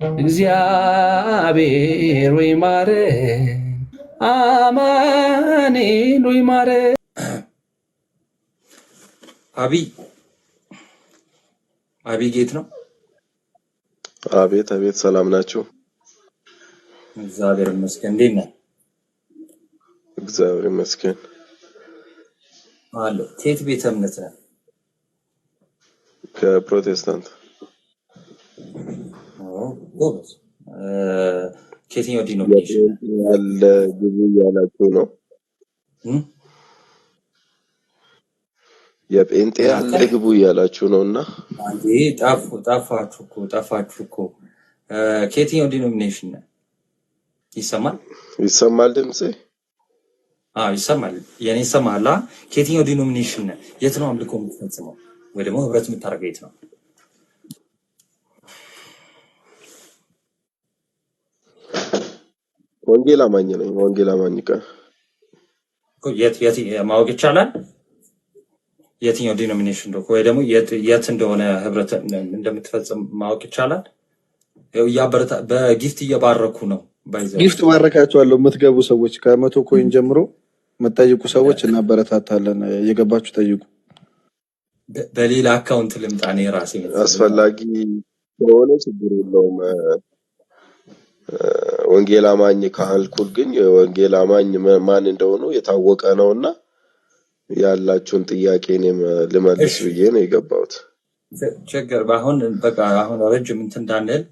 እግዚአብሔር ወይ ማረን፣ አማኑኤል ወይ ማረን። አብይ ጌት ነው። አቤት አቤት፣ ሰላም ናችሁ? እግዚአብሔር ይመስገን። እንዴት ነህ? እግዚአብሔር ይመስገን አለ። ከየት ቤተ እምነት ነህ? ከፕሮቴስታንት። ጎበዝ። ከየትኛው ዲኖሚኔሽን ያለ ግቡ እያላችሁ ነው? የጴንጤ ያለ ግቡ እያላችሁ ነው? እና አንዴ ጠፋችሁ እኮ። ከየትኛው ዲኖሚኔሽን ነህ? ይሰማል? ይሰማል ድምጼ? ይሰማል። የኔ ይሰማል። ከየትኛው ዲኖሚኔሽን ነህ? የት ነው አምልኮ የምትፈጽመው ወይ ደግሞ ህብረት የምታደርገው የት ነው? ወንጌል አማኝ ነኝ። ወንጌል አማኝ የት ማወቅ ይቻላል? የትኛው ዲኖሚኔሽን ነው ወይ ደግሞ የት እንደሆነ ህብረት እንደምትፈጽም ማወቅ ይቻላል? በጊፍት እየባረኩ ነው። ጊፍት ባረካቸዋለሁ። የምትገቡ ሰዎች ከ100 ኮይን ጀምሮ የምትጠይቁ ሰዎች እናበረታታለን። እየገባችሁ ጠይቁ። በሌላ አካውንት ልምጣ። እኔ ራሴ አስፈላጊ ከሆነ ችግር የለውም። ወንጌል አማኝ ካልኩል ግን የወንጌል አማኝ ማን እንደሆኑ የታወቀ ነውና ያላችሁን ጥያቄ እኔም ልመልስ ብዬ ነው የገባሁት። ችግር አሁን ረጅም እንትን እንዳንል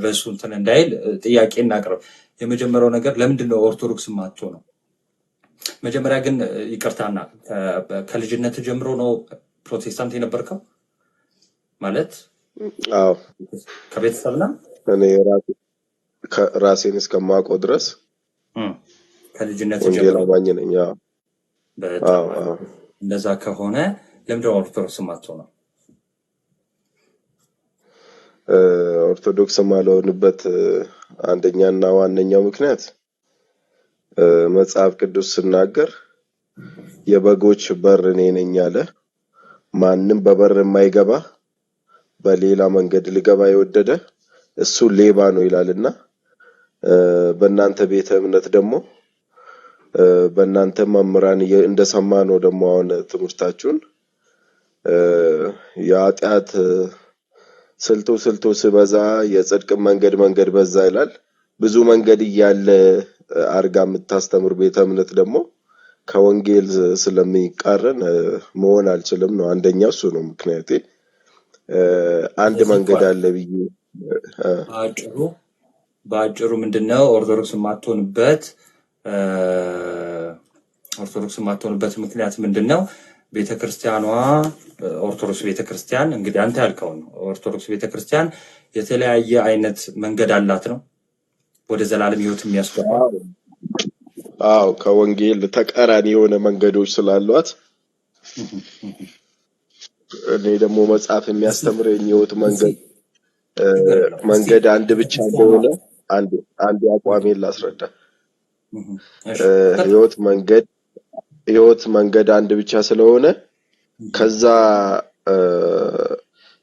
ርዕሱ እንትን እንዳይል ጥያቄ እናቅርብ። የመጀመሪያው ነገር ለምንድን ነው ኦርቶዶክስ ማትሆነው ነው? መጀመሪያ ግን ይቅርታና ከልጅነት ጀምሮ ነው ፕሮቴስታንት የነበርከው ማለት? አዎ ከቤተሰብና እኔ ራሴን እስከማውቀው ድረስ ከልጅነት ወንጌል አማኝ ነኝ። በጣም እንደዛ ከሆነ ለምንድን ነው ኦርቶዶክስ ማትሆነው? ኦርቶዶክስ ማልሆንበት አንደኛና ዋነኛው ምክንያት መጽሐፍ ቅዱስ ሲናገር የበጎች በር እኔ ነኝ አለ። ማንም በበር የማይገባ በሌላ መንገድ ሊገባ የወደደ እሱ ሌባ ነው ይላልና በእናንተ ቤተ እምነት ደግሞ በእናንተ መምህራን እንደሰማ ነው ደግሞ አሁን ትምህርታችሁን የኃጢአት ስልቱ ሲበዛ የጽድቅ መንገድ በዛ ይላል። ብዙ መንገድ እያለ አርጋ የምታስተምር ቤተ እምነት ደግሞ ከወንጌል ስለሚቃረን መሆን አልችልም ነው። አንደኛው እሱ ነው ምክንያቴ። አንድ መንገድ አለ ብዬ በአጭሩ ምንድነው ኦርቶዶክስ የማትሆንበት ምክንያት ምንድነው? ቤተክርስቲያኗ ኦርቶዶክስ ቤተክርስቲያን እንግዲህ አንተ ያልከው ነው። ኦርቶዶክስ ቤተክርስቲያን የተለያየ አይነት መንገድ አላት ነው ወደ ዘላለም ሕይወት የሚያስገባ። አዎ ከወንጌል ተቃራኒ የሆነ መንገዶች ስላሏት እኔ ደግሞ መጽሐፍ የሚያስተምረኝ ሕይወት መንገድ አንድ ብቻ እንደሆነ አንድ አቋሜን ላስረዳ። ሕይወት መንገድ አንድ ብቻ ስለሆነ ከዛ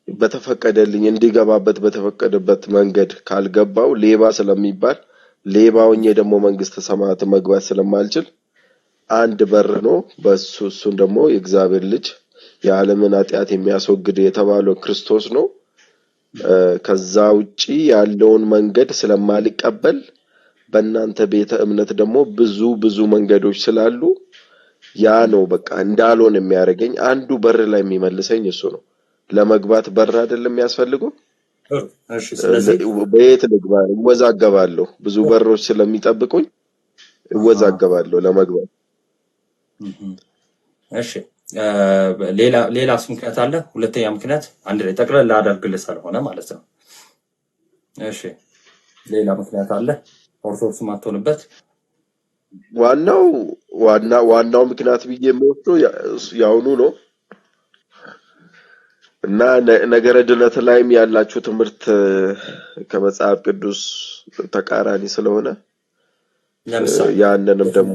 በተፈቀደልኝ እንዲገባበት በተፈቀደበት መንገድ ካልገባው ሌባ ስለሚባል ሌባውኝ ደግሞ መንግስተ ሰማያት መግባት ስለማልችል አንድ በር ነው። እሱን ደግሞ የእግዚአብሔር ልጅ የዓለምን ኃጢአት የሚያስወግድ የተባለው ክርስቶስ ነው። ከዛ ውጪ ያለውን መንገድ ስለማልቀበል በእናንተ ቤተ እምነት ደግሞ ብዙ መንገዶች ስላሉ ያ ነው በቃ እንዳልሆን የሚያደርገኝ። አንዱ በር ላይ የሚመልሰኝ እሱ ነው። ለመግባት በር አይደለም የሚያስፈልገው። በየት ልግባ? እወዛገባለሁ። ብዙ በሮች ስለሚጠብቁኝ እወዛገባለሁ ለመግባት። እሺ ሌላስ ምክንያት አለ? ሁለተኛ ምክንያት አንድ ላይ ጠቅለል ላደርግልህ ስለሆነ ማለት ነው። እሺ ሌላ ምክንያት አለ ኦርቶዶክስ ማትሆንበት? ዋናው ምክንያት ብዬ የምወስደው ያውኑ ነው እና ነገረ ድነት ላይም ያላችሁ ትምህርት ከመጽሐፍ ቅዱስ ተቃራኒ ስለሆነ ለምሳሌ ያንንም ደግሞ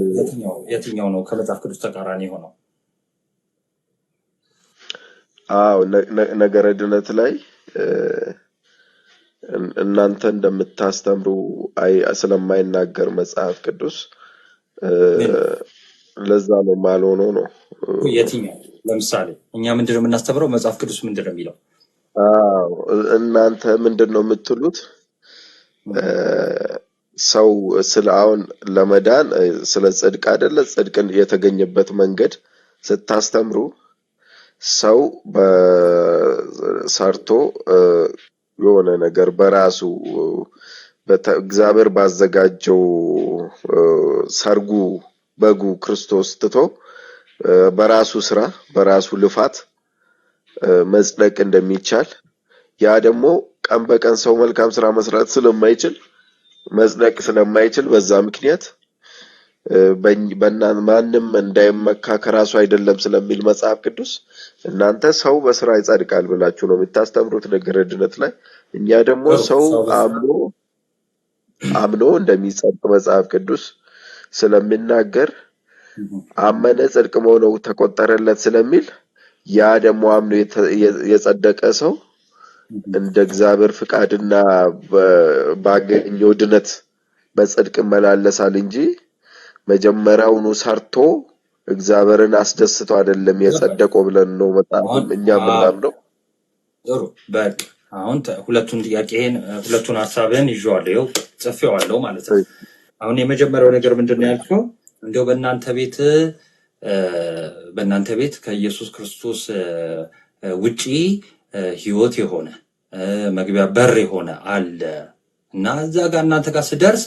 የትኛው ነው ከመጽሐፍ ቅዱስ ተቃራኒ ሆነው? ነገረ ድነት ላይ እናንተ እንደምታስተምሩ ስለማይናገር መጽሐፍ ቅዱስ ምን ለዛ ነው ማልሆነው ነው። የትኛው? ለምሳሌ እኛ ምንድነው የምናስተምረው? መጽሐፍ ቅዱስ ምንድነው የሚለው? አዎ እናንተ ምንድነው የምትሉት? ሰው ስለ አሁን ለመዳን ስለ ጽድቅ አይደለ? ጽድቅን የተገኘበት መንገድ ስታስተምሩ ሰው ሰርቶ የሆነ ነገር በራሱ እግዚአብሔር ባዘጋጀው ሰርጉ በጉ ክርስቶስ ትቶ በራሱ ስራ በራሱ ልፋት መጽደቅ እንደሚቻል ያ ደግሞ ቀን በቀን ሰው መልካም ስራ መስራት ስለማይችል መጽደቅ ስለማይችል በዛ ምክንያት ማንም እንዳይመካ ከራሱ አይደለም ስለሚል መጽሐፍ ቅዱስ እናንተ ሰው በስራ ይጸድቃል ብላችሁ ነው የምታስተምሩት ነገር ድነት ላይ። እኛ ደግሞ ሰው አምኖ እንደሚጸድቅ መጽሐፍ ቅዱስ ስለሚናገር አመነ ጽድቅ መሆኑ ተቆጠረለት ስለሚል ያ ደግሞ አምኖ የጸደቀ ሰው እንደ እግዚአብሔር ፍቃድና ባገኘው ድነት በጽድቅ መላለሳል እንጂ መጀመሪያውኑ ሰርቶ እግዚአብሔርን አስደስቶ አይደለም የጸደቀው ብለን ነው መጽሐፍም እኛ ምናምነው። ጥሩ በቃ አሁን ሁለቱን ሐሳብህን ይዤዋለሁ ጽፌዋለሁ ማለት ነው። አሁን የመጀመሪያው ነገር ምንድነው ያልከው? እንደው በእናንተ ቤት ከኢየሱስ ክርስቶስ ውጪ ህይወት የሆነ መግቢያ በር የሆነ አለ እና እዛ ጋር እናንተ ጋር ስደርስ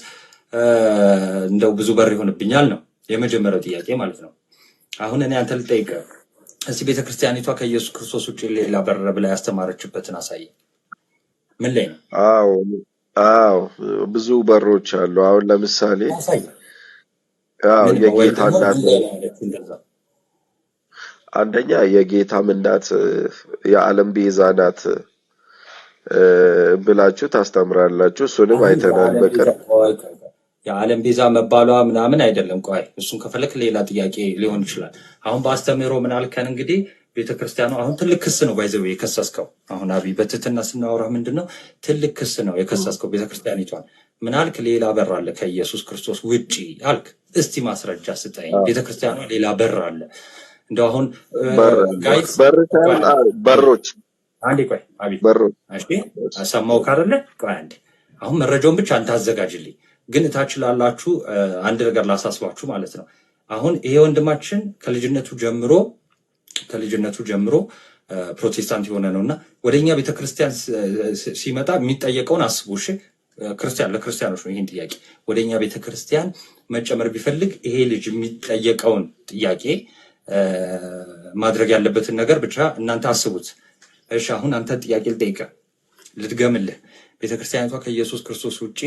እንደው ብዙ በር ይሆንብኛል ነው የመጀመሪያው ጥያቄ ማለት ነው። አሁን እኔ አንተ ልጠይቅህ፣ እስቲ ቤተክርስቲያኒቷ ከኢየሱስ ክርስቶስ ውጪ ሌላ በር ብላ ያስተማረችበትን አሳይ። ምን ላይ ነው? አዎ ብዙ በሮች አሉ። አሁን ለምሳሌ የጌታ እናት አንደኛ የጌታ እናት የዓለም ቤዛ ናት ብላችሁ ታስተምራላችሁ። እሱንም አይተናል በቅርብ። የዓለም ቤዛ መባሏ ምናምን አይደለም። ቆይ እሱን ከፈለክ ሌላ ጥያቄ ሊሆን ይችላል። አሁን በአስተምህሮ ምን አልከን? እንግዲህ ቤተክርስቲያኑ አሁን ትልቅ ክስ ነው ባይዘው የከሰስከው። አሁን አብይ በትህትና ስናወራ ምንድነው ትልቅ ክስ ነው የከሰስከው ቤተክርስቲያኒቷን። ምን አልክ? ሌላ በር አለ ከኢየሱስ ክርስቶስ ውጪ አልክ። እስቲ ማስረጃ ስጠኝ። ቤተክርስቲያኗ ሌላ በር አለ። እንደው አሁን ጋይስ በሮች አንዴ ቆይ አብይ በሮች እሺ ሰማው ካረለ ቆይ አንዴ አሁን መረጃውን ብቻ አንተ አዘጋጅልኝ። ግን እታች ላላችሁ አንድ ነገር ላሳስባችሁ ማለት ነው። አሁን ይሄ ወንድማችን ከልጅነቱ ጀምሮ ፕሮቴስታንት የሆነ ነውና ወደኛ ቤተክርስቲያን ሲመጣ የሚጠየቀውን አስቡ። እሺ ለክርስቲያኖች ነው ይሄን ጥያቄ። ወደኛ ቤተክርስቲያን መጨመር ቢፈልግ ይሄ ልጅ የሚጠየቀውን ጥያቄ ማድረግ ያለበትን ነገር ብቻ እናንተ አስቡት። እሺ አሁን አንተ ጥያቄ ልድገምልህ። ቤተክርስቲያኒቷ ከኢየሱስ ክርስቶስ ውጪ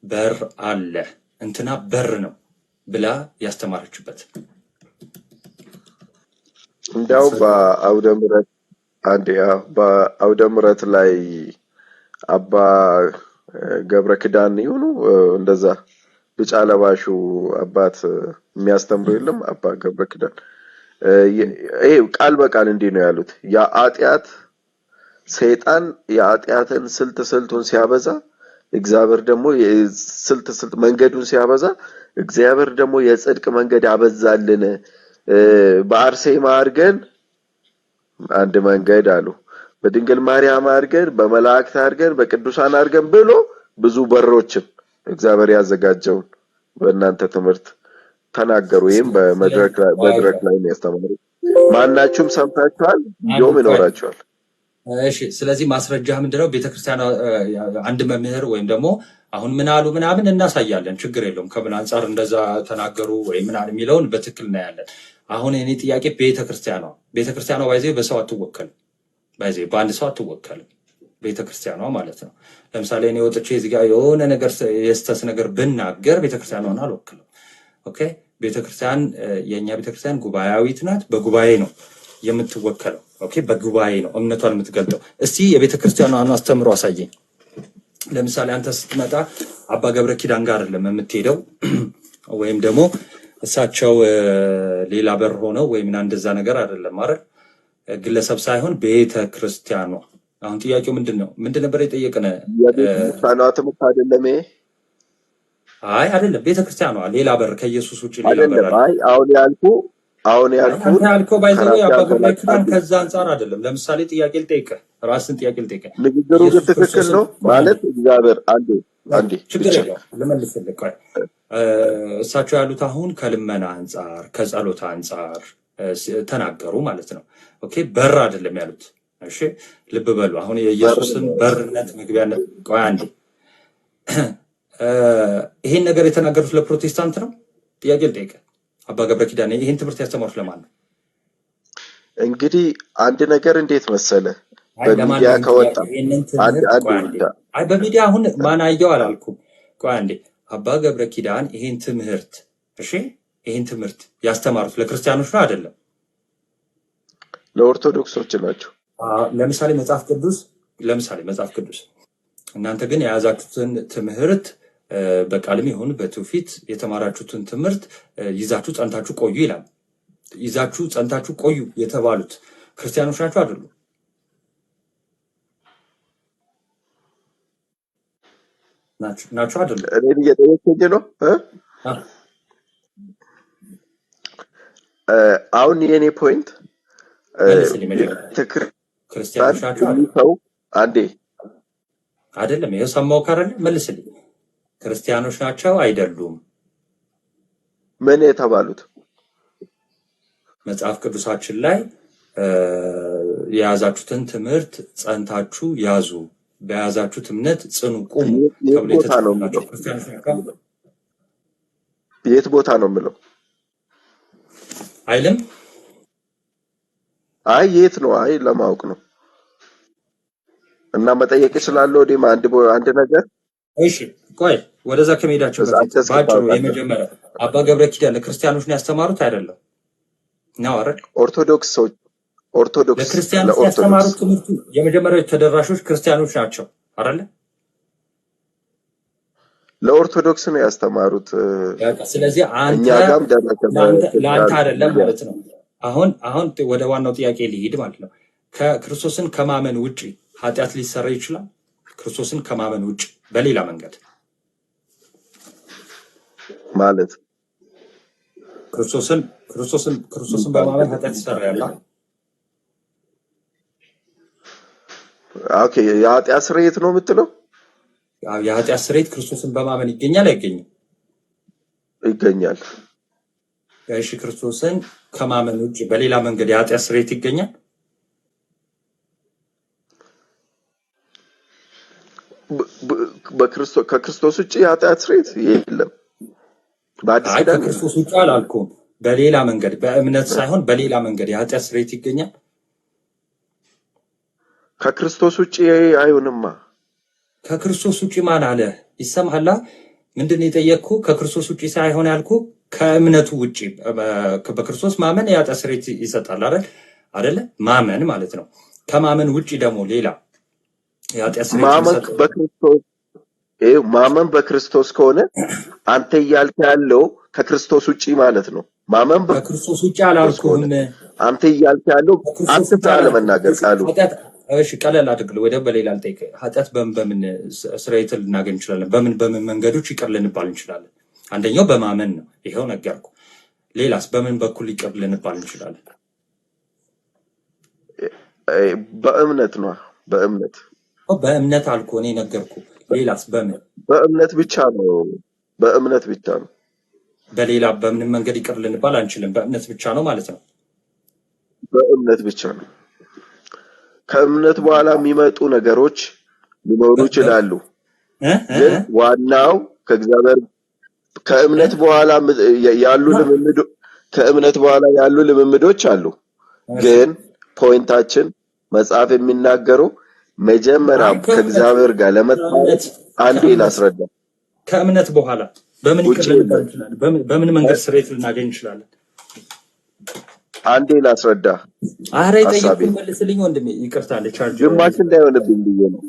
በር አለ እንትና በር ነው ብላ ያስተማረችበት እንዲያው በአውደ ምሕረት ላይ አባ ገብረ ኪዳን ይሁኑ እንደዛ ቢጫ ለባሹ አባት የሚያስተምሩ የለም? አባ ገብረ ኪዳን ይሄ ቃል በቃል እንዲህ ነው ያሉት። የኃጢአት ሰይጣን የኃጢአትን ስልቱን ሲያበዛ እግዚአብሔር ደግሞ ስልት መንገዱን ሲያበዛ እግዚአብሔር ደግሞ የጽድቅ መንገድ ያበዛልን። በአርሴማ አድርገን አንድ መንገድ አሉ፣ በድንግል ማርያም አድርገን፣ በመላእክት አድርገን፣ በቅዱሳን አድርገን ብሎ ብዙ በሮችን እግዚአብሔር ያዘጋጀውን በእናንተ ትምህርት ተናገሩ። ይሄም በመድረክ ላይ ያስተማሩ ማናችሁም ሰምታችኋል፣ ቪዲዮም ይኖራችኋል። እሺ ስለዚህ ማስረጃ ምንድነው? ቤተክርስቲያን አንድ መምህር ወይም ደግሞ አሁን ምን አሉ ምናምን እናሳያለን፣ ችግር የለውም። ከምን አንጻር እንደዛ ተናገሩ ወይ ምናምን የሚለውን በትክክል እናያለን። አሁን እኔ ጥያቄ ቤተክርስቲያኗ ባይዜ በሰው አትወከልም፣ ባይዜ በአንድ ሰው አትወከልም ቤተክርስቲያኗ ማለት ነው። ለምሳሌ እኔ ወጥቼ እዚህ ጋር የሆነ ነገር የስተስ ነገር ብናገር ቤተክርስቲያኗን አልወክልም። ኦኬ ቤተክርስቲያን የኛ ቤተክርስቲያን ጉባኤያዊት ናት፣ በጉባኤ ነው የምትወከለው። ኦኬ በጉባኤ ነው እምነቷን የምትገልጠው። እስቲ የቤተክርስቲያኗን አስተምሮ አሳየኝ። ለምሳሌ አንተ ስትመጣ አባ ገብረ ኪዳን ጋር አይደለም የምትሄደው፣ ወይም ደግሞ እሳቸው ሌላ በር ሆነው ወይም እንደዛ ነገር አይደለም አይደል? ግለሰብ ሳይሆን ቤተክርስቲያኗ አሁን ጥያቄው ምንድን ነበር የጠየቀነ? የቤተክርስቲያኗ ትምህርት አይደለም ይሄ? አይ አይደለም፣ ቤተክርስቲያኗ ሌላ በር ከኢየሱስ ውጪ ሌላ በር አይደለም። አለ። አይ አሁን ያልኩት አንተ ያልከው ባይዘው ከራስ የአባ ገብረ ያገናኝ ኪዳን ከዛ አንጻር አይደለም። ለምሳሌ ጥያቄ ልጠይቅህ፣ ራስን ጥያቄ ልጠይቅህ። ንግግሩ ግን ኢየሱስ ትክክል ክርስቶስን ነው ማለት እግዚአብሔር አንዴ ችግር ብቻ የለውም ልመልስልህ። ቆይ እሳቸው ያሉት አሁን ከልመና አንጻር ከጸሎት አንጻር ተናገሩ ማለት ነው። ኦኬ በር አይደለም ያሉት። እሺ ልብ በሉ። አሁን የኢየሱስን በርነት መግቢያነት ቆይ አንዴ ይሄን ነገር የተናገሩት ለፕሮቴስታንት ነው? ጥያቄ ልጠይቅህ። አባ ገብረ ኪዳን ይሄን ትምህርት ያስተማሩት ለማን ነው? እንግዲህ አንድ ነገር እንዴት መሰለ በሚዲያ ከወጣ አይ በሚዲያ አሁን ማን አየው አላልኩም። ቆይ አንዴ አባ ገብረ ኪዳን ይሄን ትምህርት ይሄን ትምህርት ያስተማሩት ለክርስቲያኖች ነው አይደለም? ለኦርቶዶክሶች ናቸው። ለምሳሌ መጽሐፍ ቅዱስ እናንተ ግን የያዛችሁትን ትምህርት በቃልም ይሁን በትውፊት የተማራችሁትን ትምህርት ይዛችሁ ጸንታችሁ ቆዩ ይላል። ይዛችሁ ጸንታችሁ ቆዩ የተባሉት ክርስቲያኖች ናቸው አይደሉም? ናቸው አይደሉም? እኔን እየጠየቀኝ ነው። አሁን የኔ ፖይንት ክርስቲያኖች ናቸው ሰው አንዴ አይደለም። ይሄው ሰማው ካረለ መልስልኝ። ክርስቲያኖች ናቸው አይደሉም? ምን የተባሉት መጽሐፍ ቅዱሳችን ላይ የያዛችሁትን ትምህርት ጸንታችሁ ያዙ፣ በያዛችሁት እምነት ጽኑ ቁሙ ተብሎ የተጻፈላቸው ክርስቲያኖች ናቸው። የት ቦታ ነው የምለው አይልም? አይ የት ነው? አይ ለማወቅ ነው እና መጠየቅ እችላለሁ። ወዲህ አንድ ነገር እሺ፣ ቆይ ወደዛ ከመሄዳችን በፊት ባጭሩ የመጀመሪያ አባ ገብረ ኪዳን ለክርስቲያኖች ነው ያስተማሩት አይደለም? ነው አይደል? ኦርቶዶክስ ለክርስቲያኖች ያስተማሩት ትምህርቱ የመጀመሪያው ተደራሾች ክርስቲያኖች ናቸው አይደል? ለኦርቶዶክስ ነው ያስተማሩት። ስለዚህ አንተ ለአንተ አይደለም ማለት ነው። አሁን ወደ ዋናው ጥያቄ ሊሄድ ማለት ነው። ከክርስቶስን ከማመን ውጪ ኃጢአት ሊሰራ ይችላል? ክርስቶስን ከማመን ውጪ በሌላ መንገድ ማለት ክርስቶስን በማመን ኃጢአት ይሰራል? ኦኬ የኃጢአት ስርየት ነው የምትለው? የኃጢአት ስርየት ክርስቶስን በማመን ይገኛል አይገኝም? ይገኛል። እሺ ክርስቶስን ከማመን ውጪ በሌላ መንገድ የኃጢአት ስርየት ይገኛል? ከክርስቶስ ውጪ የኃጢአት ስርየት የለም። በአዲስ ኪዳን ከክርስቶስ ውጪ አላልኩም። በሌላ መንገድ በእምነት ሳይሆን በሌላ መንገድ የኃጢአት ስርየት ይገኛል? ከክርስቶስ ውጪ አይሆንማ። ከክርስቶስ ውጪ ማን አለ? ይሰማሃል? ምንድን የጠየቅኩ? ከክርስቶስ ውጪ ሳይሆን ያልኩ ከእምነቱ ውጪ በክርስቶስ ማመን የኃጢአት ስርየት ይሰጣል አይደለ? ማመን ማለት ነው። ከማመን ውጪ ደግሞ ሌላ የኃጢአት ስርየት ማመን በክርስቶስ ከሆነ አንተ እያልክ ያለው ከክርስቶስ ውጪ ማለት ነው። ማመን በክርስቶስ ውጪ አላልኩም። አንተ እያልክ ያለው አትፍራ ለመናገር ቃሉ። እሺ ቀለል አድርግልህ። ወደ በሌላ ልጠይቅህ። ኃጢአት በምን ስርየት ልናገኝ እንችላለን? በምን መንገዶች ይቅር ልንባል እንችላለን? አንደኛው በማመን ነው። ይሄው ነገርኩ። ሌላስ በምን በኩል ይቅር ልንባል እንችላለን? በእምነት ነው። በእምነት አልኩ እኔ ነገርኩ። ሌላስ በምን? በእምነት ብቻ ነው። በሌላ በምን መንገድ ይቅር ልንባል አንችልም። በእምነት ብቻ ነው ማለት ነው። በእምነት ብቻ ነው። ከእምነት በኋላ የሚመጡ ነገሮች ሊኖሩ ይችላሉ። ግን ዋናው ከእግዚአብሔር ከእምነት በኋላ ያሉ ልምምዶች አሉ። ግን ፖይንታችን መጽሐፍ የሚናገረው መጀመሪያ ከእግዚአብሔር ጋር ለመጣለት አንዴ ላስረዳ። ከእምነት በኋላ በምን ይቅር ልንባል እንችላለን? በምን መንገድ ስርየት ልናገኝ እንችላለን? አንዴ ላስረዳ። አረ ይጠይቁኝ መልስልኝ ወንድሜ። ይቅርታ ለቻርጅ ግማሽ እንዳይሆንብኝ ብዬ ነው።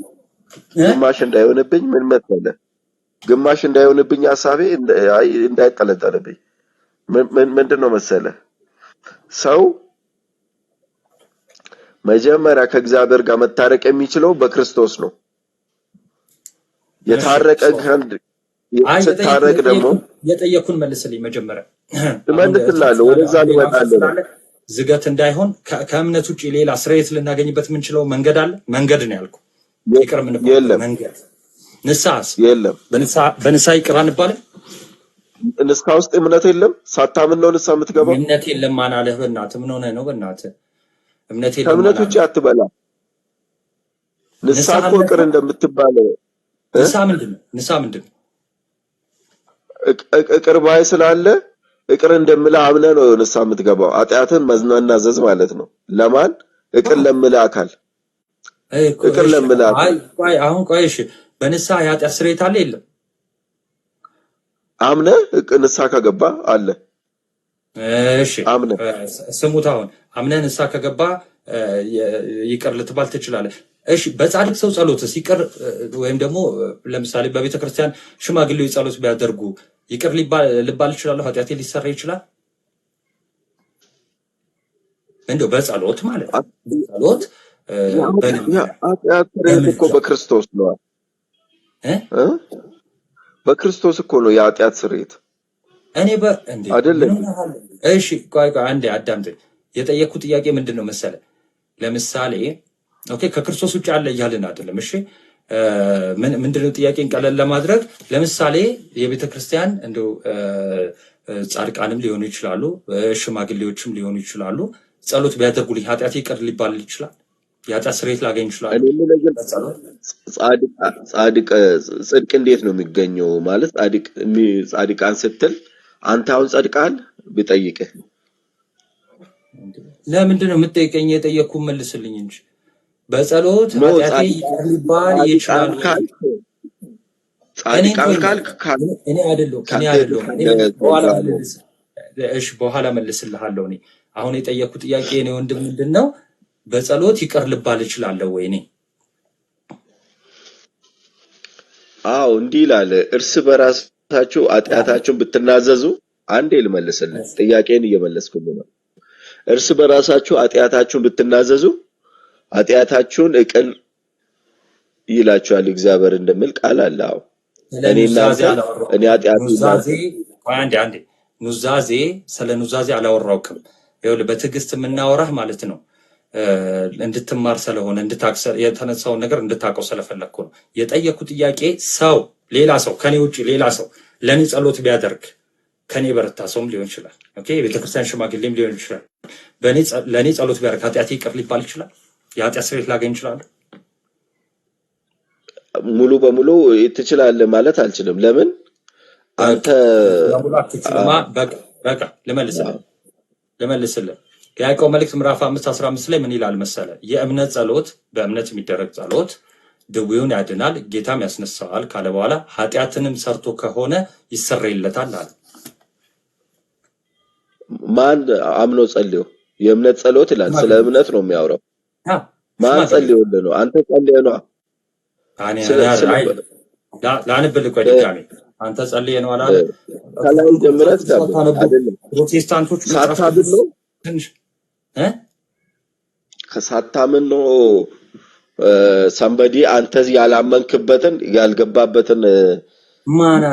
ግማሽ እንዳይሆንብኝ ምን መሰለህ? ግማሽ እንዳይሆንብኝ ሐሳቤ እንዳይጠለጠልብኝ ምንድነው መሰለህ? ሰው መጀመሪያ ከእግዚአብሔር ጋር መታረቅ የሚችለው በክርስቶስ ነው። የታረቀ ከንድ ስታረቅ ደግሞ የጠየኩን መልስልኝ። መጀመሪያ እመልስልሃለሁ፣ ወደዛ ልመጣለሁ። ዝገት እንዳይሆን ከእምነት ውጪ ሌላ ስርየት ልናገኝበት የምንችለው መንገድ አለ? መንገድ ነው ያልኩ። ይቅር የምንባለው መንገድ ንስሐስ? የለም። በንስሐ ይቅር አንባልም? ንስሐ ውስጥ እምነት የለም። ሳታምን ነው ንስሐ የምትገባው። እምነት የለም ማን አለህ? በእናትህ ምን ሆነህ ነው? በእናትህ እምነት የለም። ከእምነት ውጪ አትበላ። ንስሐ እኮ ይቅር እንደምትባለው። ንስሐ ምንድን ነው? ንስሐ ምንድን ነው? ይቅር ባይ ስላለ ይቅር እንደምልህ አምነህ ነው ንስሐ የምትገባው። ኃጢአትን መናዘዝ ማለት ነው። ለማን? ይቅር ለምልህ አካል። ይቅር ለምልህ አካል። አሁን ቆይ እሺ፣ በንስሐ የኃጢአት ስርየት አለ የለም? አምነህ ንስሐ ከገባ አለ። እሺ አምነህ ስሙት። አሁን አምነህ ንስሐ ከገባ ይቅር ልትባል ትችላለህ። እሺ በጻድቅ ሰው ጸሎትስ ይቅር ወይም ደግሞ ለምሳሌ በቤተ ክርስቲያን ሽማግሌዎች ጸሎት ቢያደርጉ ይቅር ልባል ይችላል? ኃጢአቴ ሊሰራ ይችላል? እንደው በጸሎት ማለት ነው። በጸሎት ኃጢአት ስርየት እኮ በክርስቶስ ነው። በክርስቶስ እኮ ነው የኃጢአት ስርየት። እኔ አይደለም። እሺ ቆይ አንዴ አዳምጠኝ። የጠየኩ ጥያቄ ምንድን ነው መሰለ? ለምሳሌ ኦኬ ከክርስቶስ ውጭ አለ እያልን አይደለም። እሺ ምንድነው ጥያቄን ቀለል ለማድረግ ለምሳሌ የቤተ ክርስቲያን እንደው ጻድቃንም ሊሆኑ ይችላሉ፣ ሽማግሌዎችም ሊሆኑ ይችላሉ። ጸሎት ቢያደርጉልኝ ኃጢአቴ ይቅር ሊባል ይችላል? የኃጢአት ስርየት ላገኝ ይችላል? ጽድቅ እንዴት ነው የሚገኘው? ማለት ጻድቃን ስትል አንተ አሁን ጸድቃል ብጠይቅህ ለምንድን ነው የምትጠይቀኝ? የጠየኩ መልስልኝ እንጂ በጸሎት ኃጢአቴ ይቅር ሊባል ይችላል? ጻድቃን ካልክ እኔ አይደለሁም። እሺ በኋላ መልስልሃለሁ። እኔ አሁን የጠየኩ ጥያቄ ነው ወንድም ምንድን ነው በጸሎት ይቅር ልባል እችላለሁ ወይ? እኔ አዎ እንዲህ ይላል፣ እርስ በራሳችሁ ኃጢአታችሁን ብትናዘዙ። አንዴ ልመልስልህ፣ ጥያቄን እየመለስኩልህ ነው። እርስ በራሳችሁ ኃጢአታችሁን ብትናዘዙ ኃጢአታችሁን ይቅር ይላችኋል እግዚአብሔር እንደሚል ቃል አለ። አዎ እኔ ኑዛዜ ስለ ኑዛዜ አላወራውክም። ይኸውልህ በትዕግስት የምናወራህ ማለት ነው እንድትማር ስለሆነ የተነሳውን ነገር እንድታውቀው ስለፈለግኩ ነው። የጠየኩ ጥያቄ ሰው ሌላ ሰው ከኔ ውጭ ሌላ ሰው ለኔ ጸሎት ቢያደርግ ከኔ በረታ ሰውም ሊሆን ይችላል። ኦኬ የቤተክርስቲያን ሽማግሌም ሊሆን ይችላል። ለኔ ጸሎት ቢያደርግ ኃጢአቴ ይቅር ሊባል ይችላል? የኃጢአት ስርየት ላገኝ ይችላል? ሙሉ በሙሉ ትችላለህ ማለት አልችልም። ለምን አንተ በቃ ልመልስልህ። የያዕቆብ መልእክት ምዕራፍ 5:15 ላይ ምን ይላል መሰለ? የእምነት ጸሎት በእምነት የሚደረግ ጸሎት ድውዩን ያድናል ጌታም ያስነሳዋል ካለ በኋላ ኃጢአትንም ሰርቶ ከሆነ ይሰረይለታል አለ። ማን አምኖ ጸልዮ? የእምነት ጸሎት ይላል። ስለ እምነት ነው የሚያወራው። ማን ጸልዮልህ ነው? አንተ ጸልየህ ነው? ላንብልህ ቆይ ድጋሜ አንተ ጸልየህ ነው አላለ? ከላይ ጀምረህ አይደለም ፕሮቴስታንቶች ሳታምን ነው ከሳታምን ነው ሰንበዲ አንተ ያላመንክበትን ያልገባበትን ማን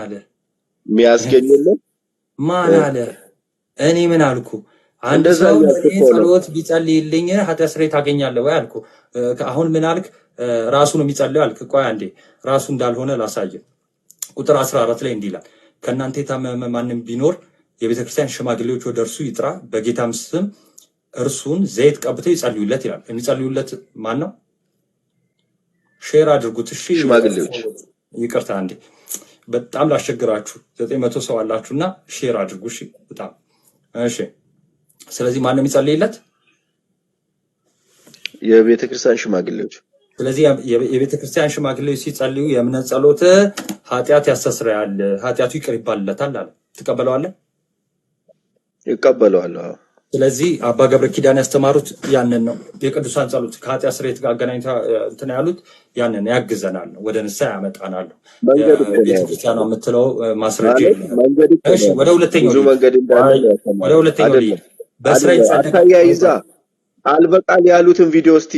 አለ የሚያስገኝልን ማን አለ? እኔ ምን አልኩ? አንድ ሰው ጸሎት ቢጸልይልኝ ኃጢአት ስርየት ታገኛለህ ወይ አልኩ። አሁን ምን አልክ? ራሱ ነው የሚጸልየው አልክ። ቆይ አንዴ ራሱ እንዳልሆነ ላሳየህ። ቁጥር 14 ላይ እንዲህ ይላል፣ ከእናንተ የታመመ ማንም ቢኖር የቤተ ክርስቲያን ሽማግሌዎች ወደ እርሱ ይጥራ፣ በጌታም ስም እርሱን ዘይት ቀብተው ይጸልዩለት ይላል። የሚጸልዩለት ማን ነው? ሼር አድርጉት እሺ ሽማግሌዎች። ይቅርታ አንዴ በጣም ላስቸግራችሁ 900 ሰው አላችሁና ሼር አድርጉ እሺ። በጣም እሺ። ስለዚህ ማን ነው የሚጸልይለት? የቤተ ክርስቲያን ሽማግሌዎች። ስለዚህ የቤተ ክርስቲያን ሽማግሌዎች ሲጸልዩ የእምነት ጸሎት ኃጢአት ያስተስረያል፣ ኃጢአቱ ይቅር ይባልለታል አለ። ትቀበለዋለህ? ይቀበለዋለሁ። ስለዚህ አባ ገብረ ኪዳን ያስተማሩት ያንን ነው። የቅዱሳን ጸሎት ከኃጢአት ስርየት ጋር አገናኝታ እንትን ያሉት ያንን ያግዘናል፣ ወደ ንስሐ ያመጣናል። ቤተክርስቲያኗ የምትለው ማስረጃ የለም። እሺ ወደ ሁለተኛው በስራ ይጸደቃል። ቃል በቃል ያሉትን ቪዲዮ እስቲ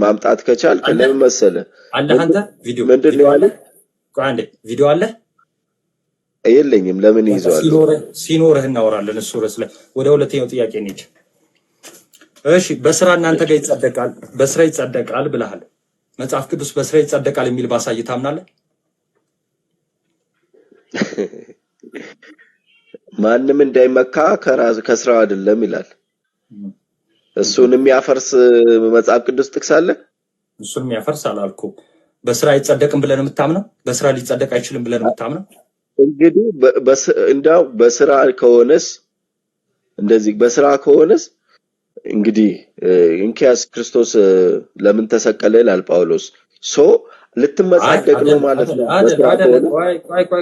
ማምጣት ከቻልክ አለ ለምን መሰለ አለ አንተ ቪዲዮ ምንድን ነው ቪዲዮ አለ ያሉት? ቆይ አንዴ ቪዲዮ አለ የለኝም። ለምን በቃ ይይዘዋለሁ? ሲኖርህ እናወራለን እሱ ርዕስ ላይ ወደ ሁለተኛው ጥያቄ እንሂድ እሺ በስራ እናንተ ጋር ይጸደቃል በስራ ይጸደቃል ብለሃል መጽሐፍ ቅዱስ በስራ ይጸደቃል የሚል ባሳይ ታምናለህ ማንም እንዳይመካ ከስራው አይደለም ይላል። እሱን የሚያፈርስ መጽሐፍ ቅዱስ ጥቅስ አለ? እሱን የሚያፈርስ አላልኩም። በስራ አይጸደቅም ብለን የምታምነው በስራ ሊጸደቅ አይችልም ብለን የምታምነው እንግዲህ እንዳው በስራ ከሆነስ እንደዚህ በስራ ከሆነስ እንግዲህ እንኪያስ ክርስቶስ ለምን ተሰቀለ ይላል ጳውሎስ። ልትመጻደቅ ነው ማለት ነው።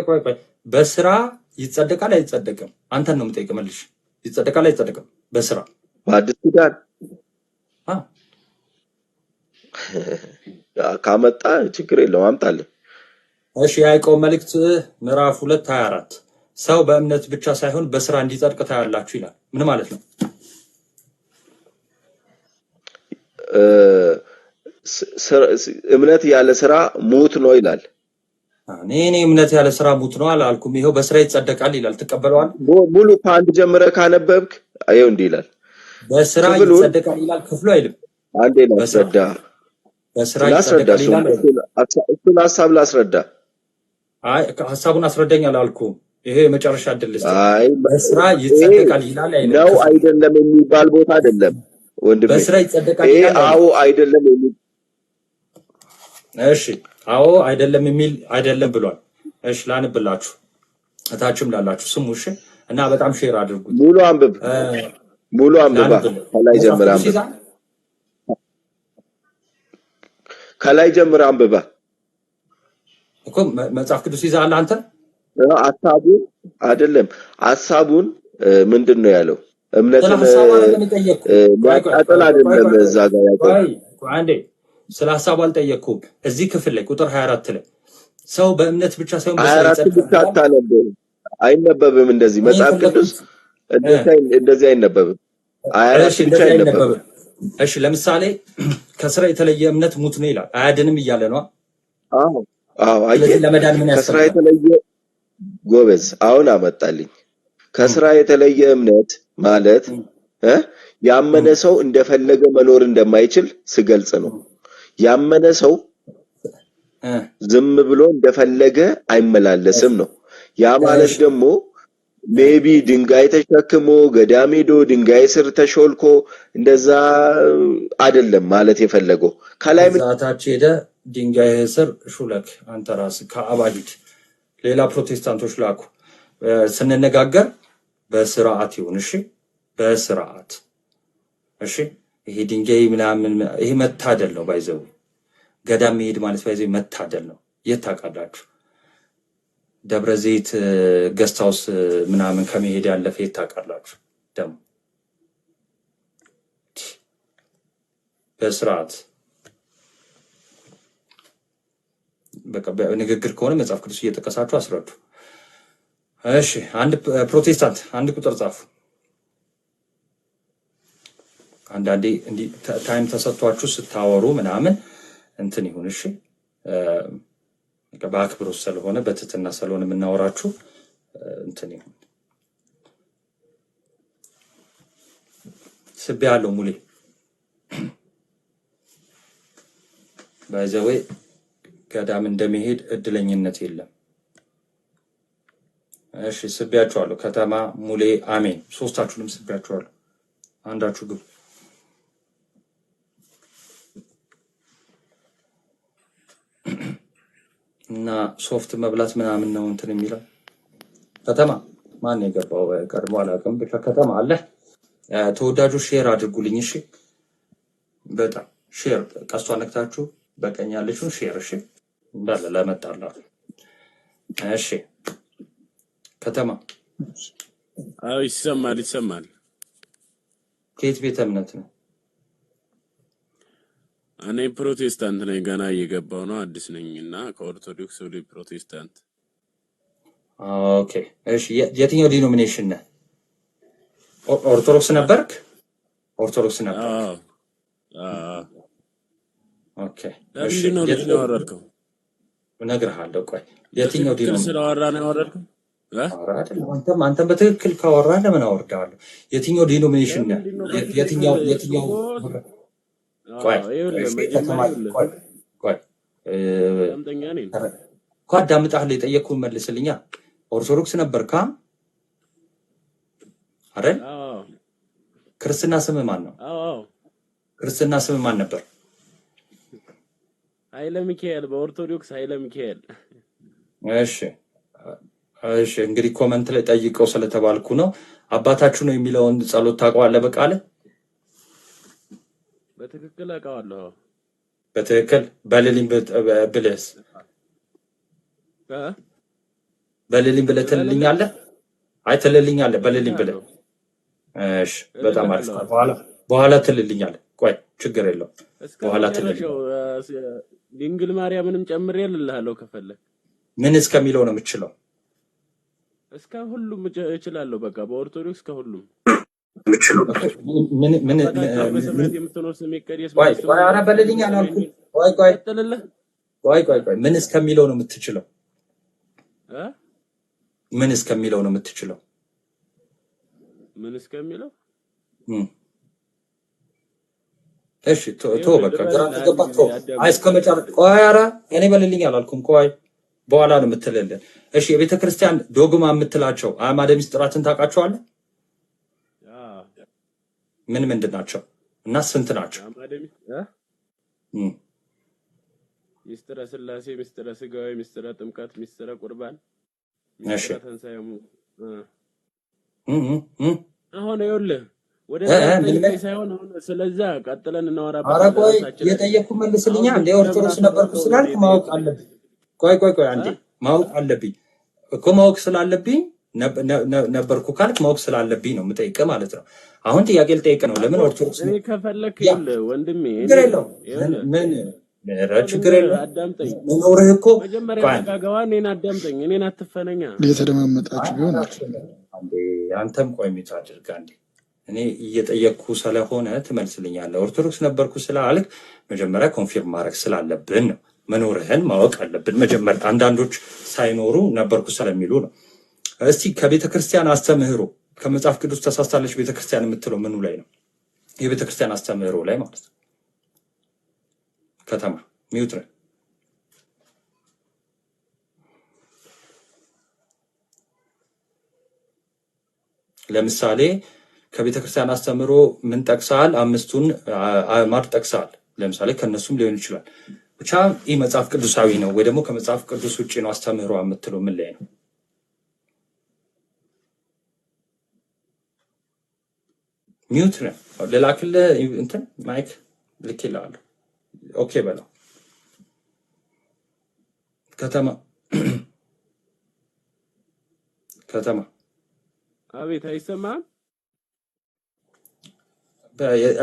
ቆይ በስራ ይጸደቃል አይጸደቅም? አንተን ነው የምጠይቅ መልሽ። ይጸደቃል አይጸደቅም? በስራ በአዲስ ኪዳን ካመጣ ችግር የለውም አምጣልህ። እሺ ያዕቆብ መልእክት ምዕራፍ 2:24 ሰው በእምነት ብቻ ሳይሆን በስራ እንዲጸድቅ ታያላችሁ ይላል። ምን ማለት ነው? እምነት ያለ ስራ ሙት ነው ይላል። እኔ እምነት ያለ ስራ ሙት ነው አላልኩም። ይሄው በስራ ይጸደቃል ይላል። ትቀበለዋል? ሙሉ ከአንድ ጀምረህ ካነበብክ አየው እንዲህ ይላል። በስራ ይጸደቃል ይላል። ክፍሉ አይልም። አንዴ ላስረዳ። በስራ ይጸደቃል ይላል። እሱን ሀሳብ ላስረዳ። አይ ሀሳቡን አስረዳኝ አላልኩም። ይሄ የመጨረሻ እድል ልስጥ። በስራ ይጸደቃል ይላል አይልም። ነው አይደለም የሚባል ቦታ አይደለም ወንድሜ። በስራ ይጸደቃል ይላል። አዎ አይደለም የሚል እሺ አዎ አይደለም የሚል አይደለም ብሏል። እሺ ላንብላችሁ እታችሁም ላላችሁ ስሙ። እሺ እና በጣም ሼር አድርጉት። ሙሉ አንብባ ከላይ ጀምር አንብባ ከላይ ጀምር አንብባ እኮ መጽሐፍ ቅዱስ ይዛል አንተ ሐሳቡን አይደለም ሐሳቡን ምንድነው ያለው? እምነትን ማጣጣል አይደለም እዛ ጋር ያለው። አንዴ ስለ ሐሳቡ አልጠየቅኩም። እዚህ ክፍል ላይ ቁጥር 24 ላይ ሰው በእምነት ብቻ ሳይሆን አይነበብም። እንደዚህ መጽሐፍ ቅዱስ እንደዚህ አይነበብም። 24 ብቻ አይነበብም። እሺ ለምሳሌ ከስራ የተለየ እምነት ሙት ነው ይላል። አያድንም እያለ ነው። አዎ አየህ፣ ለመዳን ምን ከስራ የተለየ ጎበዝ አሁን አመጣልኝ። ከስራ የተለየ እምነት ማለት ያመነ ሰው እንደፈለገ መኖር እንደማይችል ስገልጽ ነው። ያመነ ሰው ዝም ብሎ እንደፈለገ አይመላለስም ነው። ያ ማለት ደግሞ ሜቢ ድንጋይ ተሸክሞ ገዳም ሄዶ ድንጋይ ስር ተሾልኮ እንደዛ አይደለም ማለት የፈለገው። ከላይ ዛታች ሄደ ድንጋይ ስር ሹለክ አንተ ራስህ ከአባሂድ ሌላ ፕሮቴስታንቶች ላኩ ስንነጋገር በስርዓት ይሁን። እሺ በስርዓት እሺ። ይሄ ድንጋይ ምናምን ይሄ መታደል ነው። ባይዘው ገዳም መሄድ ማለት ባይዘው መታደል ነው። የት ታውቃላችሁ? ደብረ ዘይት ገስት ሃውስ ምናምን ከመሄድ ያለፈ የት ታውቃላችሁ? ደግሞ በስርዓት በቃ ንግግር ከሆነ መጽሐፍ ቅዱስ እየጠቀሳችሁ አስረዱ። እሺ አንድ ፕሮቴስታንት አንድ ቁጥር ጻፉ። አንዳንዴ እንዲህ ታይም ተሰጥቷችሁ ስታወሩ ምናምን እንትን ይሁን። እሺ በአክብሮት ስለሆነ በትህትና ስለሆነ የምናወራችሁ እንትን ይሁን። ስቤ ያለው ሙሌ ባይዘዌ ገዳም እንደመሄድ እድለኝነት የለም። እሺ ስቤያችኋለሁ። ከተማ ሙሌ አሜን። ሶስታችሁንም ስቤያችኋለሁ። አንዳችሁ ግቡ። እና ሶፍት መብላት ምናምን ነው እንትን የሚለው ከተማ ማን የገባው ቀድሞ አላውቅም። ብቻ ከተማ አለ። ተወዳጁ ሼር አድርጉልኝ። እሺ በጣም ሼር ቀስቷ ነክታችሁ በቀኝ ያለችውን ሼር እሺ እንዳለ ለመጣላት። እሺ ከተማ አዎ ይሰማል። ከየት ቤተ እምነት ነው? እኔ ፕሮቴስታንት ነኝ። ገና እየገባው ነው። አዲስ ነኝ እና ከኦርቶዶክስ ወደ ፕሮቴስታንት። ኦኬ እሺ። የትኛው ዲኖሚኔሽን ነህ? ኦርቶዶክስ ነበርክ? ኦርቶዶክስ ነበር። ኦኬ እሺ ለምንድን ነው ልጅ ነው ያወረድከው? እነግርሃለሁ። ቆይ የትኛው ዲኖ በትክክል ስለዋራ ነው ያወረድከው? አንተም በትክክል ካወራህ ለምን አወርዳለሁ? የትኛው ዲኖሚኔሽን ነው? ለምንድን ነው የትኛው በትክክል ቆይ ይኸውልህ መጀመሪያ ይኸውልህ ቆይ ዳምጠኛ ነኝ እኮ አዳምጣለሁ። የጠየቅኩህን መልስልኛ። ኦርቶዶክስ ነበርካ አይደል? አዎ ክርስትና ስምህ ማን ነው? አዎ ክርስትና ስምህ ማን ነበር? ኃይለ ሚካኤል፣ በኦርቶዶክስ ኃይለ ሚካኤል። እሺ እሺ፣ እንግዲህ ኮመንት ላይ ጠይቀው ስለተባልኩ ነው። አባታችሁ ነው የሚለውን ጸሎት ታውቀዋለህ በቃልህ? በትክክል አውቀዋለሁ። በትክክል በልልኝ ብለህስ? በልልኝ ብለህ ትልልኛለህ? አይ ትልልኛለህ በልልኝ ብለህ። እሺ በጣም አሪፍ። በኋላ ትልልኛለህ። ቆይ ችግር የለውም። በኋላ ትልልኛለህ። ድንግል ማርያምንም ጨምሬ እልልሃለሁ ከፈለክ። ምን እስከሚለው ነው የምችለው? እስከ ሁሉም እችላለሁ። በቃ በኦርቶዶክስ ከሁሉም የምችለው ምን የምትኖር ስም ይቀደስ። ኧረ በልልኝ አላልኩም። ቆይ ምን እስከሚለው ነው የምትችለው? ምን እስከሚለው ነው የምትችለው? ምን እስከሚለው? እሺ ቶ በቃ ግራ ተገባ። ቶ አይ እስከመጨረሻ ቆይ። ኧረ እኔ በልልኝ አላልኩም። ቆይ በኋላ ነው የምትልልን። እሺ የቤተ ክርስቲያን ዶግማ የምትላቸው አዕማደ ምስጢራትን ታውቃቸዋለህ? ምን ምንድን ናቸው እና ስንት ናቸው? ሚስጥረ ሥላሴ፣ ሚስጥረ ሥጋዌ፣ ሚስጥረ ጥምቀት፣ ሚስጥረ ቁርባን፣ እሺ ሚስጥረ አሁን ይኸውልህ ወደ ሳይሆን አሁን ስለዛ ቀጥለን እናወራበት። ኧረ ቆይ የጠየቅኩ መልስልኛ። እንደ ኦርቶዶክስ ነበርኩ ስላልክ ማወቅ አለብኝ። ቆይ አንዴ ማወቅ አለብኝ እኮ። ማወቅ ስላለብኝ ነበርኩ ካልክ ማወቅ ስላለብኝ ነው የምጠይቅህ ማለት ነው። አሁን ጥያቄ ልጠይቅ ነው። ለምን ኦርቶዶክስ እኔ ከፈለክ ይኸውልህ ወንድሜ ችግር የለውም። ምን ችግር የለውም። አዳምጠኝ። መኖርህ እኮ መጀመሪያ ተጋጋዋ። እኔን አዳምጠኝ። እኔን አትፈነኛ። እየተደማመጣችሁ ቢሆን አንተም ቆይ ሚት አድርጋ እንዴ። እኔ እየጠየቅኩ ስለሆነ ትመልስልኛለህ። ኦርቶዶክስ ነበርኩ ስላልክ መጀመሪያ ኮንፊርም ማድረግ ስላለብን ነው። መኖርህን ማወቅ አለብን መጀመሪያ። አንዳንዶች ሳይኖሩ ነበርኩ ስለሚሉ ነው። እስቲ ከቤተ ክርስቲያን አስተምህሮ ከመጽሐፍ ቅዱስ ተሳስታለች ቤተ ክርስቲያን የምትለው ምኑ ላይ ነው? የቤተ ክርስቲያን አስተምህሮ ላይ ማለት ነው። ከተማ ሚውት ነው። ለምሳሌ ከቤተ ክርስቲያን አስተምህሮ ምን ጠቅሳል? አምስቱን አዕማድ ጠቅሳል። ለምሳሌ ከነሱም ሊሆን ይችላል። ብቻ ይህ መጽሐፍ ቅዱሳዊ ነው ወይ ደግሞ ከመጽሐፍ ቅዱስ ውጭ ነው አስተምህሮ የምትለው ምን ላይ ነው? ሚውት ነው። ልላክልህ እንትን ማይክ ልኬልሃለሁ። ኦኬ በለው። ከተማ አቤት፣ አይሰማህም?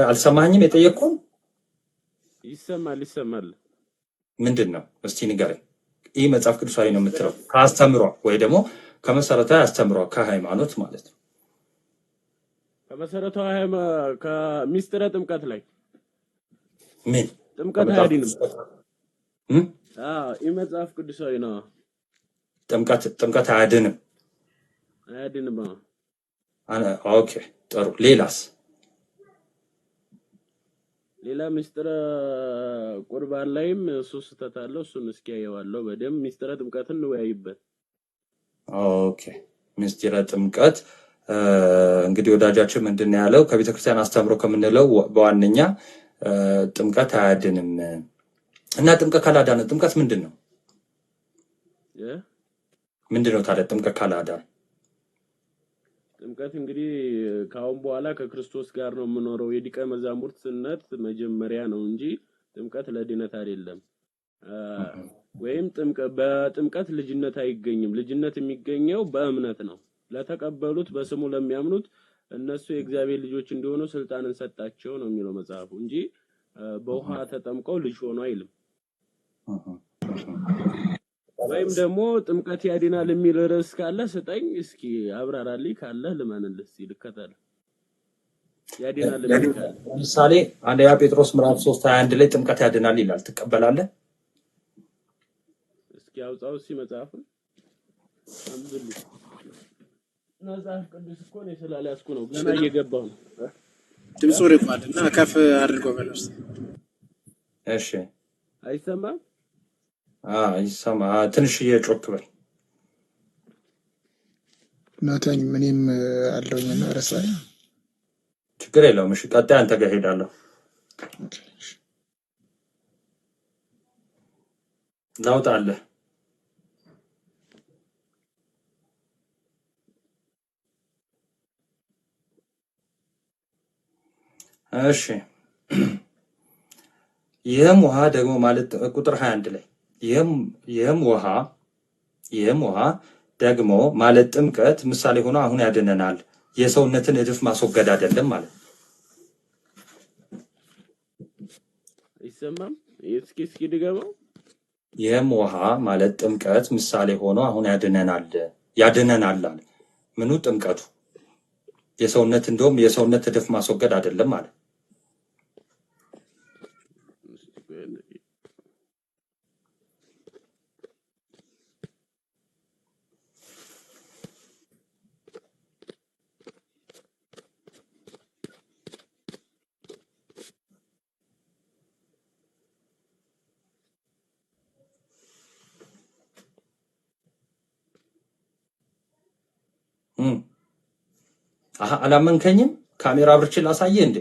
አልሰማኝም? የጠየቅኩህን ይሰማል። ምንድን ነው እስቲ ንገረኝ። ይህ መጽሐፍ ቅዱሳዊ ነው የምትለው ከአስተምሯ ወይ ደግሞ ከመሰረታዊ አስተምሯ ከሃይማኖት ማለት ነው። ከመሰረታዊ ከሚስጥረ ጥምቀት ላይ ምን ጥምቀት አያድንም? ይህ መጽሐፍ ቅዱሳዊ ነው። ጥምቀት አያድንም። ኦኬ ጥሩ። ሌላስ? ሌላ ሚስጥረ ቁርባን ላይም እሱ ስህተት አለው። እሱን እስኪ ያየዋለሁ በደምብ። ሚስጥረ ጥምቀትን እንወያይበት። ኦኬ ሚስጥረ ጥምቀት እንግዲህ ወዳጃችን ምንድን ነው ያለው? ከቤተክርስቲያን አስተምሮ ከምንለው በዋነኛ ጥምቀት አያድንም እና ጥምቀት ካላዳነ ጥምቀት ምንድን ነው? ምንድን ነው ታዲያ ጥምቀት ካላዳነ? ጥምቀት እንግዲህ ከአሁን በኋላ ከክርስቶስ ጋር ነው የምኖረው የደቀ መዛሙርትነት መጀመሪያ ነው እንጂ ጥምቀት ለድነት አይደለም። ወይም በጥምቀት ልጅነት አይገኝም። ልጅነት የሚገኘው በእምነት ነው። ለተቀበሉት በስሙ ለሚያምኑት እነሱ የእግዚአብሔር ልጆች እንዲሆኑ ስልጣንን ሰጣቸው ነው የሚለው መጽሐፉ እንጂ በውሃ ተጠምቀው ልጅ ሆኖ አይልም። ወይም ደግሞ ጥምቀት ያድናል የሚል ርዕስ ካለ ስጠኝ እስኪ አብራራልኝ። ካለ ልመንልህ እስኪ ልከተል። ያድናል የሚል ቃል ለምሳሌ አንደኛ ጴጥሮስ ምዕራፍ 3:21 ላይ ጥምቀት ያድናል ይላል። ትቀበላለህ? እስኪ አውጣው መጽሐፉን አንብልኝ። መጽሐፍ ቅዱስ እኮ ነው ስላልያዝኩ ነው ገና እየገባሁ ነው። ድምፁ ርቋል እና ከፍ አድርጎ በለውስ። እሺ አይሰማም? ይሰማ። ትንሽ እየጮክ በል። ናታኝ ምንም አለውኝና ረሳይ ችግር የለውም። እሺ ቀጣይ አንተ ጋር ሄዳለሁ። ላውጣለህ። እሺ ይህም ውሃ ደግሞ ማለት ቁጥር 21 ላይ ይህም ውሃ ደግሞ ማለት ጥምቀት ምሳሌ ሆኖ አሁን ያድነናል፣ የሰውነትን እድፍ ማስወገድ አይደለም ማለት። አይሰማም? እስኪ ድገመው። ይህም ውሃ ማለት ጥምቀት ምሳሌ ሆኖ አሁን ያድነናል አለ። ምኑ? ጥምቀቱ። የሰውነት እንደውም የሰውነት እድፍ ማስወገድ አይደለም ማለት። አላመንከኝም? ካሜራ አብርቼ ላሳየህ እንዴ?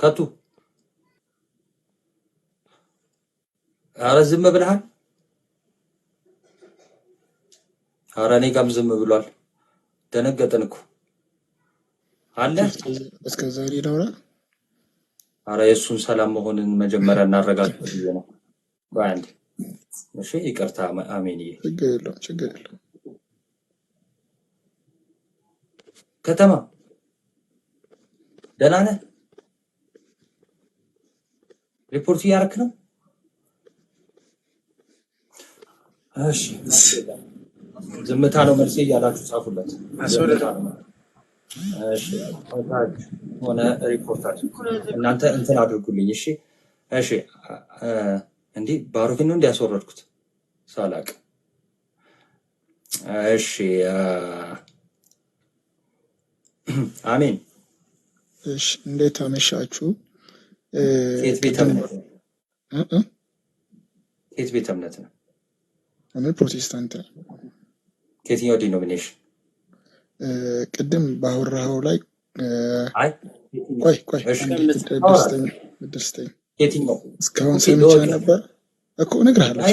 ከቱ ኧረ ዝም ብለሃል። ኧረ እኔ ጋርም ዝም ብሏል። ደነገጥን እኮ አለ። እስከዛ ሊዳውራ ኧረ የእሱን ሰላም መሆንን መጀመሪያ እናረጋግጥ ብዬ ነው። በአንድ እሺ፣ ይቅርታ አሜንዬ። ችግር የለውም። ከተማ ደህና ነህ? ሪፖርት እያደረክ ነው? እሺ፣ ዝምታ ነው መልሴ እያላችሁ ጻፉለት። እሺ፣ ሆነ ሪፖርታችሁ እናንተ እንትን አድርጉልኝ። እሺ፣ እሺ። እንዲህ ባሩኪን ነው እንዲያስወረድኩት ሳላቅ። እሺ፣ አሜን። እሺ፣ እንዴት አመሻችሁ? ከየት ቤተ እምነት ነው? እኔ ፕሮቴስታንት ነኝ። ከየትኛው ዲኖሚኔሽን? ቅድም ባወራኸው ላይ ቆይ ደስተኛ እስካሁን ሰምቼ ነበር እኮ እነግርሃለሁ።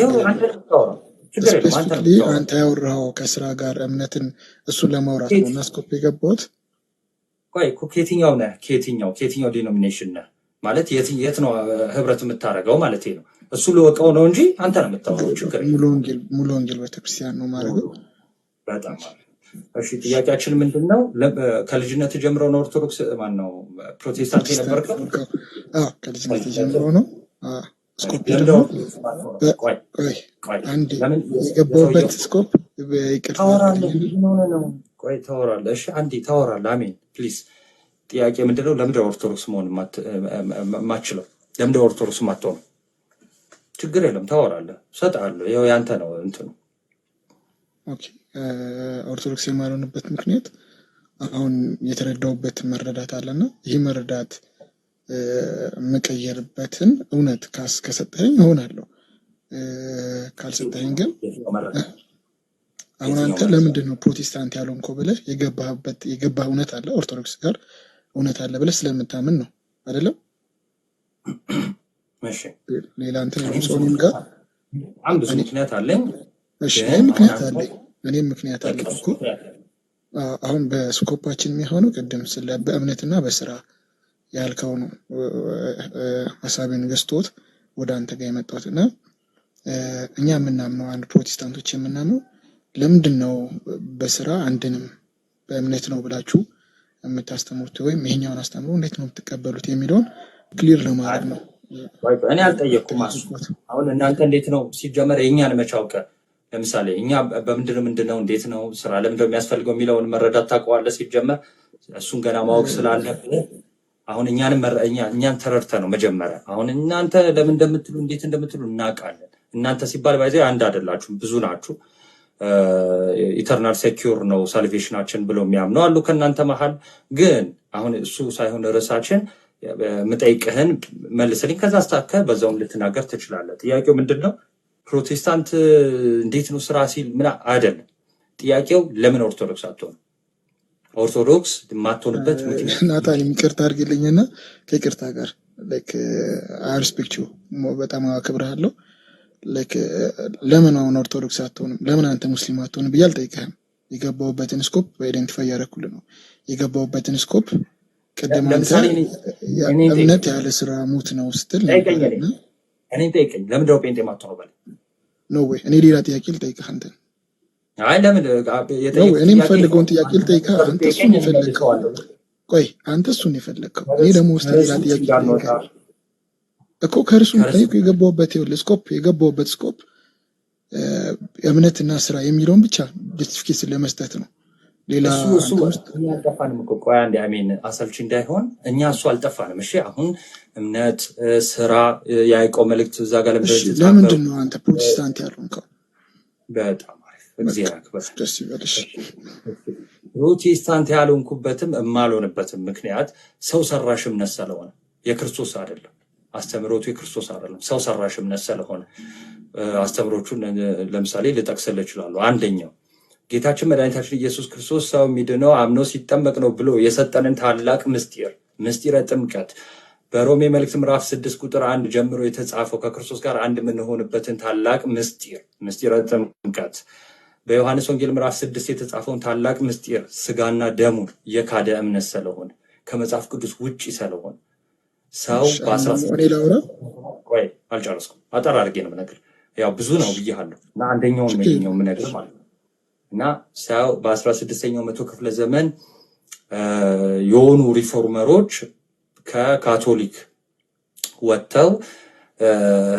ስፔሲፊክሊ አንተ ያወራኸው ከስራ ጋር እምነትን እሱን ለማውራት ነው እና ስኮፕ የገባሁት። ቆይ ከየትኛው ነህ? ከየትኛው ዲኖሚኔሽን ነህ ማለት የት ነው ህብረት የምታደርገው ማለት ነው? እሱ ልወቀው ነው እንጂ አንተ ነው የምታወራው። ችግር ሙሉ ወንጌል ቤተክርስቲያን ነው ማለት ነው። በጣም እሺ። ጥያቄያችን ምንድን ነው? ከልጅነት ጀምሮ ነው ኦርቶዶክስ ማነው ፕሮቴስታንት የነበርከው? አዎ ከልጅነት ጀምሮ ነው። ስኮፕ ደግሞ አንድ የገባሁበት ስኮፕ ይቅርታ ቆይ ታወራለህ። እሺ አንዴ ታወራለህ። አሜን ፕሊዝ። ጥያቄ ምንድነው? ለምንድን ነው ኦርቶዶክስ መሆን የማትችለው? ለምንድን ነው ኦርቶዶክስ የማትሆነው? ችግር የለም ታወራለህ፣ እሰጥሃለሁ። ይኸው ያንተ ነው እንትኑ። ኦኬ ኦርቶዶክስ የማልሆንበት ምክንያት አሁን የተረዳሁበት መረዳት አለና ይህ መረዳት የምቀየርበትን እውነት ከሰጠኸኝ እሆናለሁ፣ ካልሰጠኸኝ ግን አሁን አንተ ለምንድን ነው ፕሮቴስታንት ያልሆንከው ብለህ የገባህ እውነት አለ፣ ኦርቶዶክስ ጋር እውነት አለ ብለህ ስለምታምን ነው አይደለም? እሺ ሌላ እንትን ሰውንም ጋር አንድ ምክንያት አለኝ። እሺ እኔም ምክንያት አለኝ እኮ። አሁን በስኮፓችን የሚሆነው ቅድም ስለ በእምነትና በስራ ያልከው ነው ሀሳቤን ገዝቶት ወደ አንተ ጋር የመጣሁት እና እኛ የምናምነው አንድ ፕሮቴስታንቶች የምናምነው ለምንድን ነው በስራ አንድንም በእምነት ነው ብላችሁ የምታስተምሩት ወይም ይሄኛውን አስተምሮ እንዴት ነው የምትቀበሉት የሚለውን ክሊር ለማድረግ ነው እኔ አልጠየቅኩም። አሁን እናንተ እንዴት ነው ሲጀመር የእኛን መቻውቀ ለምሳሌ እኛ ምንድነው እንዴት ነው ስራ ለምንድነው የሚያስፈልገው የሚለውን መረዳት ታውቀዋለህ ሲጀመር እሱን ገና ማወቅ ስላለብህ አሁን እኛን ተረድተ ነው መጀመሪያ አሁን እናንተ ለምን እንደምትሉ እንዴት እንደምትሉ እናውቃለን። እናንተ ሲባል ባይዘ አንድ አይደላችሁም ብዙ ናችሁ። ኢተርናል ሴኪዩር ነው ሳልቬሽናችን ብሎ የሚያምኑ አሉ ከእናንተ መሀል። ግን አሁን እሱ ሳይሆን ርዕሳችን ምጠይቅህን መልስልኝ ከዛ አስታከ በዛውም ልትናገር ትችላለህ። ጥያቄው ምንድነው? ፕሮቴስታንት እንዴት ነው ስራ ሲል ምን አይደለም። ጥያቄው ለምን ኦርቶዶክስ አትሆንም? ኦርቶዶክስ የማትሆንበት ምክንያት ናታን ይቅርታ አድርግልኝና ከይቅርታ ጋር ላይክ አይ ሪስፔክት ዩ በጣም አከብርሃለሁ። ላይክ ለምን አሁን ኦርቶዶክስ አትሆንም ለምን አንተ ሙስሊም አትሆንም ብዬ አልጠይቅህም። የገባሁበትን ስኮፕ አይደንቲፋይ ያደረኩልህ ነው። የገባሁበትን ስኮፕ ቅድም አንተ እምነት ያለ ስራ ሙት ነው ስትል እኔ ጠይቀኝ ለምን ደው ጴንጤ ማትሆነው በል ኖ ወይ እኔ ሌላ ጥያቄ ልጠይቅህ አንተ አይ ለምን እኔ የምፈልገውን ጥያቄ ልጠይቅህ አንተ እሱን የፈለግከው ቆይ አንተ እሱን የፈለግከው እኔ ደግሞ ውስጥ ሌላ ጥያቄ ልጠይቅህ እኮ ከእርሱም ጠይቁ የገባሁበት የገባሁበት ስኮፕ እምነትና ስራ የሚለውን ብቻ ጀስቲፊኬሽን ለመስጠት ነው። ሌላ እሱ አልጠፋንም እኮ ቆይ አንዴ አሜን አሰልቺ እንዳይሆን እኛ እሱ አልጠፋንም። እሺ አሁን እምነት ስራ የያዕቆብ መልእክት እዛ ጋር ለምንድን ነው አንተ ፕሮቴስታንት ያልሆንከው? በጣም አሪፍ እግዚአብሔር ያክብር። ደስ ይበልሽ። ፕሮቴስታንት ያልሆንኩበትም የማልሆንበትም ምክንያት ሰው ሰራሽ እምነት ስለሆነ የክርስቶስ አይደለም። አስተምሮቱ የክርስቶስ አይደለም። ሰው ሰራሽ እምነት ስለሆነ አስተምሮቹን ለምሳሌ ልጠቅስልህ እችላለሁ። አንደኛው ጌታችን መድኃኒታችን ኢየሱስ ክርስቶስ ሰው የሚድነው አምኖ ሲጠመቅ ነው ብሎ የሰጠንን ታላቅ ምስጢረ ጥምቀት በሮሜ መልእክት ምዕራፍ 6 ቁጥር 1 ጀምሮ የተጻፈው ከክርስቶስ ጋር አንድ የምንሆንበትን ታላቅ ምስጢረ ጥምቀት በዮሐንስ ወንጌል ምዕራፍ 6 የተጻፈውን ታላቅ ምስጢር ስጋና ደሙን የካደ እምነት ስለሆነ ከመጽሐፍ ቅዱስ ውጪ ስለሆነ ሰው አልጨረስኩም። አጠር አድርጌ ነው የምነግርህ። ያው ብዙ ነው ብያለሁ እና አንደኛው የምነግርህ ማለት ነው። እና ሰው በ16ኛው መቶ ክፍለ ዘመን የሆኑ ሪፎርመሮች ከካቶሊክ ወጥተው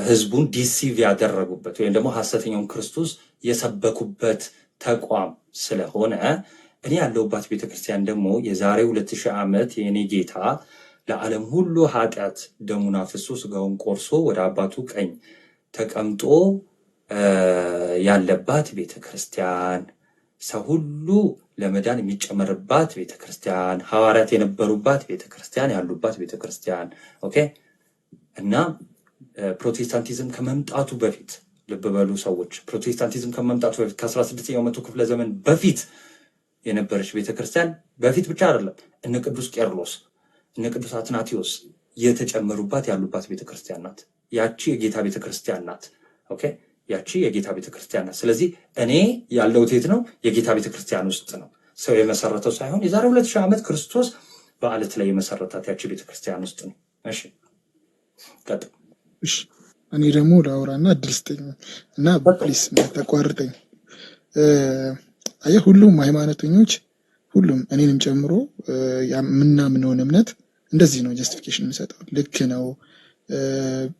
ህዝቡን ዲሲቭ ያደረጉበት ወይም ደግሞ ሐሰተኛውን ክርስቶስ የሰበኩበት ተቋም ስለሆነ እኔ ያለሁባት ቤተክርስቲያን ደግሞ የዛሬ 2000 ዓመት የኔ ጌታ ለዓለም ሁሉ ኃጢአት ደሙን አፍሶ ስጋውን ቆርሶ ወደ አባቱ ቀኝ ተቀምጦ ያለባት ቤተክርስቲያን ሰው ሁሉ ለመዳን የሚጨመርባት ቤተክርስቲያን ሐዋርያት የነበሩባት ቤተክርስቲያን ያሉባት ቤተክርስቲያን ኦኬ። እና ፕሮቴስታንቲዝም ከመምጣቱ በፊት ልብ በሉ ሰዎች፣ ፕሮቴስታንቲዝም ከመምጣቱ በፊት ከ16ኛው መቶ ክፍለ ዘመን በፊት የነበረች ቤተክርስቲያን በፊት ብቻ አይደለም እነ ቅዱስ ቄርሎስ እነ ቅዱስ አትናቴዎስ የተጨመሩባት ያሉባት ቤተክርስቲያን ናት። ያቺ የጌታ ቤተክርስቲያን ናት። ኦኬ ያቺ የጌታ ቤተክርስቲያን ናት። ስለዚህ እኔ ያለሁት የት ነው? የጌታ ቤተክርስቲያን ውስጥ ነው። ሰው የመሰረተው ሳይሆን የዛሬ 2000 ዓመት ክርስቶስ በአለት ላይ የመሰረታት ያቺ ቤተክርስቲያን ውስጥ ነው። እሺ ቀጥል። እሺ እኔ ደግሞ ላውራና እድል ስጠኝ እና ፕሊስ ተቋርጠኝ። አየህ ሁሉም ሃይማኖተኞች ሁሉም እኔንም ጨምሮ የምናምነውን እምነት እንደዚህ ነው ጀስቲፊኬሽን የምንሰጠው ልክ ነው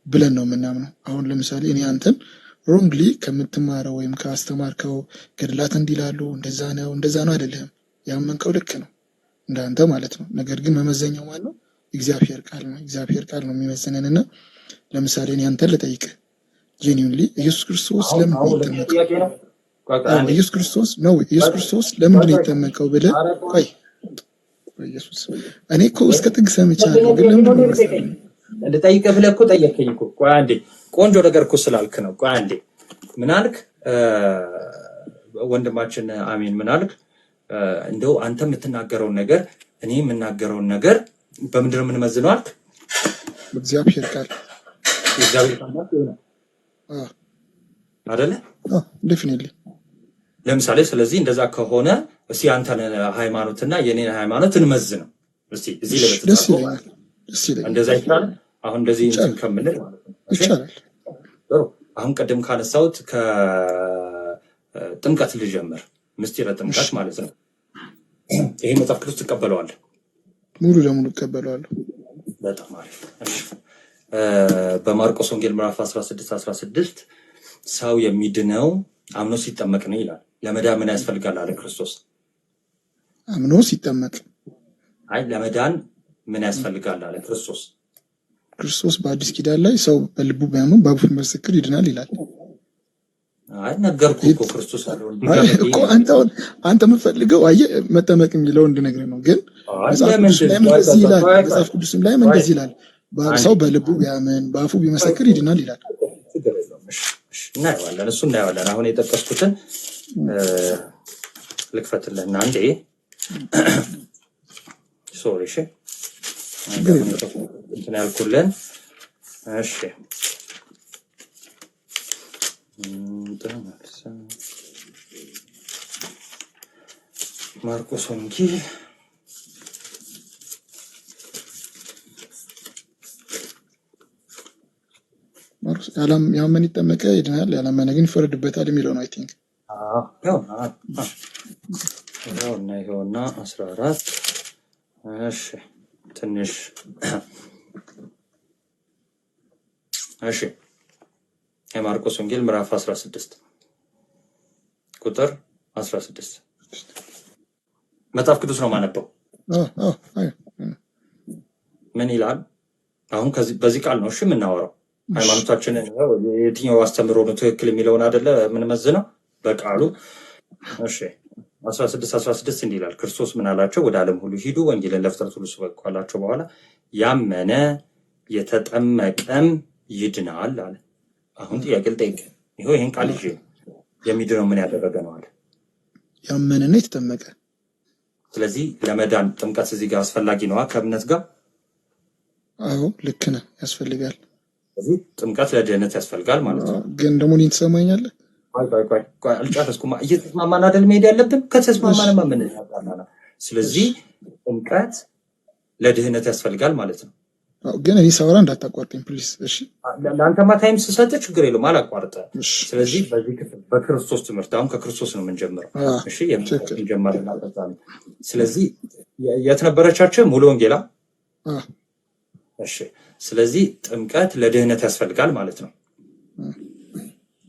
ብለን ነው የምናምነው። አሁን ለምሳሌ እኔ አንተን ሮንግሊ ከምትማረው ወይም ካስተማርከው ገድላት እንዲላሉ እንደዛ ነው አይደለም ያመንከው ልክ ነው እንዳንተ ማለት ነው። ነገር ግን መመዘኛው ማለት ነው እግዚአብሔር ቃል ነው። እግዚአብሔር ቃል ነው የሚመዝነንና ለምሳሌ እኔ አንተን ልጠይቅ ጄኒውንሊ ኢየሱስ ክርስቶስ ለምን ነው የተጠመቀው? ኢየሱስ ክርስቶስ ለምን ነው የተጠመቀው ብለህ ቆይ ኢየሱስ እኔ እኮ እስከ ጥግ ሰምቻለሁ ግን ለምን ነው ልጠይቅህ ብለህ እኮ ጠየቀኝ እኮ። ቆይ አንዴ ቆንጆ ነገር እኮ ስላልክ ነው። ቆይ አንዴ ምን አልክ ወንድማችን አሜን? ምን አልክ? እንደው አንተ የምትናገረውን ነገር እኔ የምናገረውን ነገር በምንድን ነው የምንመዝነው አልክ? እግዚአብሔር ቃል እግዚአብሔር ቃል ነው አይደለ? ዴፊኒትሊ ለምሳሌ ስለዚህ እንደዛ ከሆነ እስቲ አንተን ሃይማኖትና የኔን ሃይማኖት እንመዝነው እስቲ እዚህ ላይ ደስ ይለኛል። እንደዛ ይችላል። አሁን እንደዚህ እንትን ከምንል ማለት ነው ይቻላል። አሁን ቀደም ካነሳሁት ከጥምቀት ልጀምር። ምስጢረ ጥምቀት ማለት ነው። ይሄ መጽሐፍ ቅዱስ ትቀበለዋለህ? ሙሉ ለሙሉ እቀበለዋለሁ። በጣም አሪፍ። በማርቆስ ወንጌል ምዕራፍ 16 ሰው የሚድነው አምኖ ሲጠመቅ ነው ይላል። ለመዳን ምን ያስፈልጋል አለ ክርስቶስ? አምኖ ሲጠመቅ። አይ ለመዳን ምን ያስፈልጋል አለ ክርስቶስ? ክርስቶስ በአዲስ ኪዳን ላይ ሰው በልቡ ቢያምን በአፉ ቢመሰክር ይድናል ይላል። አይ ነገርኩህ እኮ ክርስቶስ አለው እኮ አንተ የምትፈልገው አየህ መጠመቅ የሚለው እንድነግርህ ነው። ግን መጽሐፍ ቅዱስም ላይም እንደዚህ ይላል። መጽሐፍ ቅዱስም ላይም እንደዚህ ይላል። ሰው በልቡ ቢያምን በአፉ ቢመሰክር ይድናል ይላል። እናየዋለን፣ እሱ እናየዋለን። አሁን የጠቀስኩትን ልክፈትልህና አንዴ ሶሪ እሺ እንትን ያልኩልን እሺ ማርቆስ ወንጌል ያመነ ይጠመቀ ይድናል፣ ያላመነ ግን ይፈረድበታል የሚለው ነው። አይ ቲንክ ይኸውና 14 እሺ ትንሽ እሺ የማርቆስ ወንጌል ምዕራፍ 16 ቁጥር 16 መጽሐፍ ቅዱስ ነው ማነበው። ምን ይላል? አሁን በዚህ ቃል ነው እሺ የምናወራው። ሃይማኖታችንን የትኛው አስተምሮ ነው ትክክል የሚለውን አይደለ ምን መዝነው በቃሉ። እሺ 16 እንዲህ ይላል፣ ክርስቶስ ምን አላቸው? ወደ ዓለም ሁሉ ሂዱ፣ ወንጌልን ለፍጥረት ሁሉ ስበኩ ካላቸው በኋላ ያመነ የተጠመቀም ይድናል አለ። አሁን ጥያቄ ልጠይቅ። ይሄን ቃል ይዤ የሚድነው ምን ያደረገ ነው አለ? ያመነና የተጠመቀ። ስለዚህ ለመዳን ጥምቀት እዚህ ጋር አስፈላጊ ነዋ ከእምነት ጋር። አዎ ልክ ነህ፣ ያስፈልጋል። ስለዚህ ጥምቀት ለድህነት ያስፈልጋል ማለት ነው። ግን ደግሞ እኔን ትሰማኛለህ? ቆይ አልጨረስኩም። እየተስማማን አይደል መሄድ ያለብን? ከተስማማንማ ምን ያጣላና? ስለዚህ ጥምቀት ለድህነት ያስፈልጋል ማለት ነው። ግን እኔ ሳወራ እንዳታቋርጠኝ ፕሊዝ። እሺ ለአንተማ ታይም ስሰጥ ችግር የለውም አላቋርጠህም። ስለዚህ በዚህ ክፍል በክርስቶስ ትምህርት አሁን ከክርስቶስ ነው የምንጀምረው። እሺ የምንጀምረውና ተዛም ስለዚህ የት ነበረቻችሁ? ሙሉ ወንጌላ። እሺ ስለዚህ ጥምቀት ለድህነት ያስፈልጋል ማለት ነው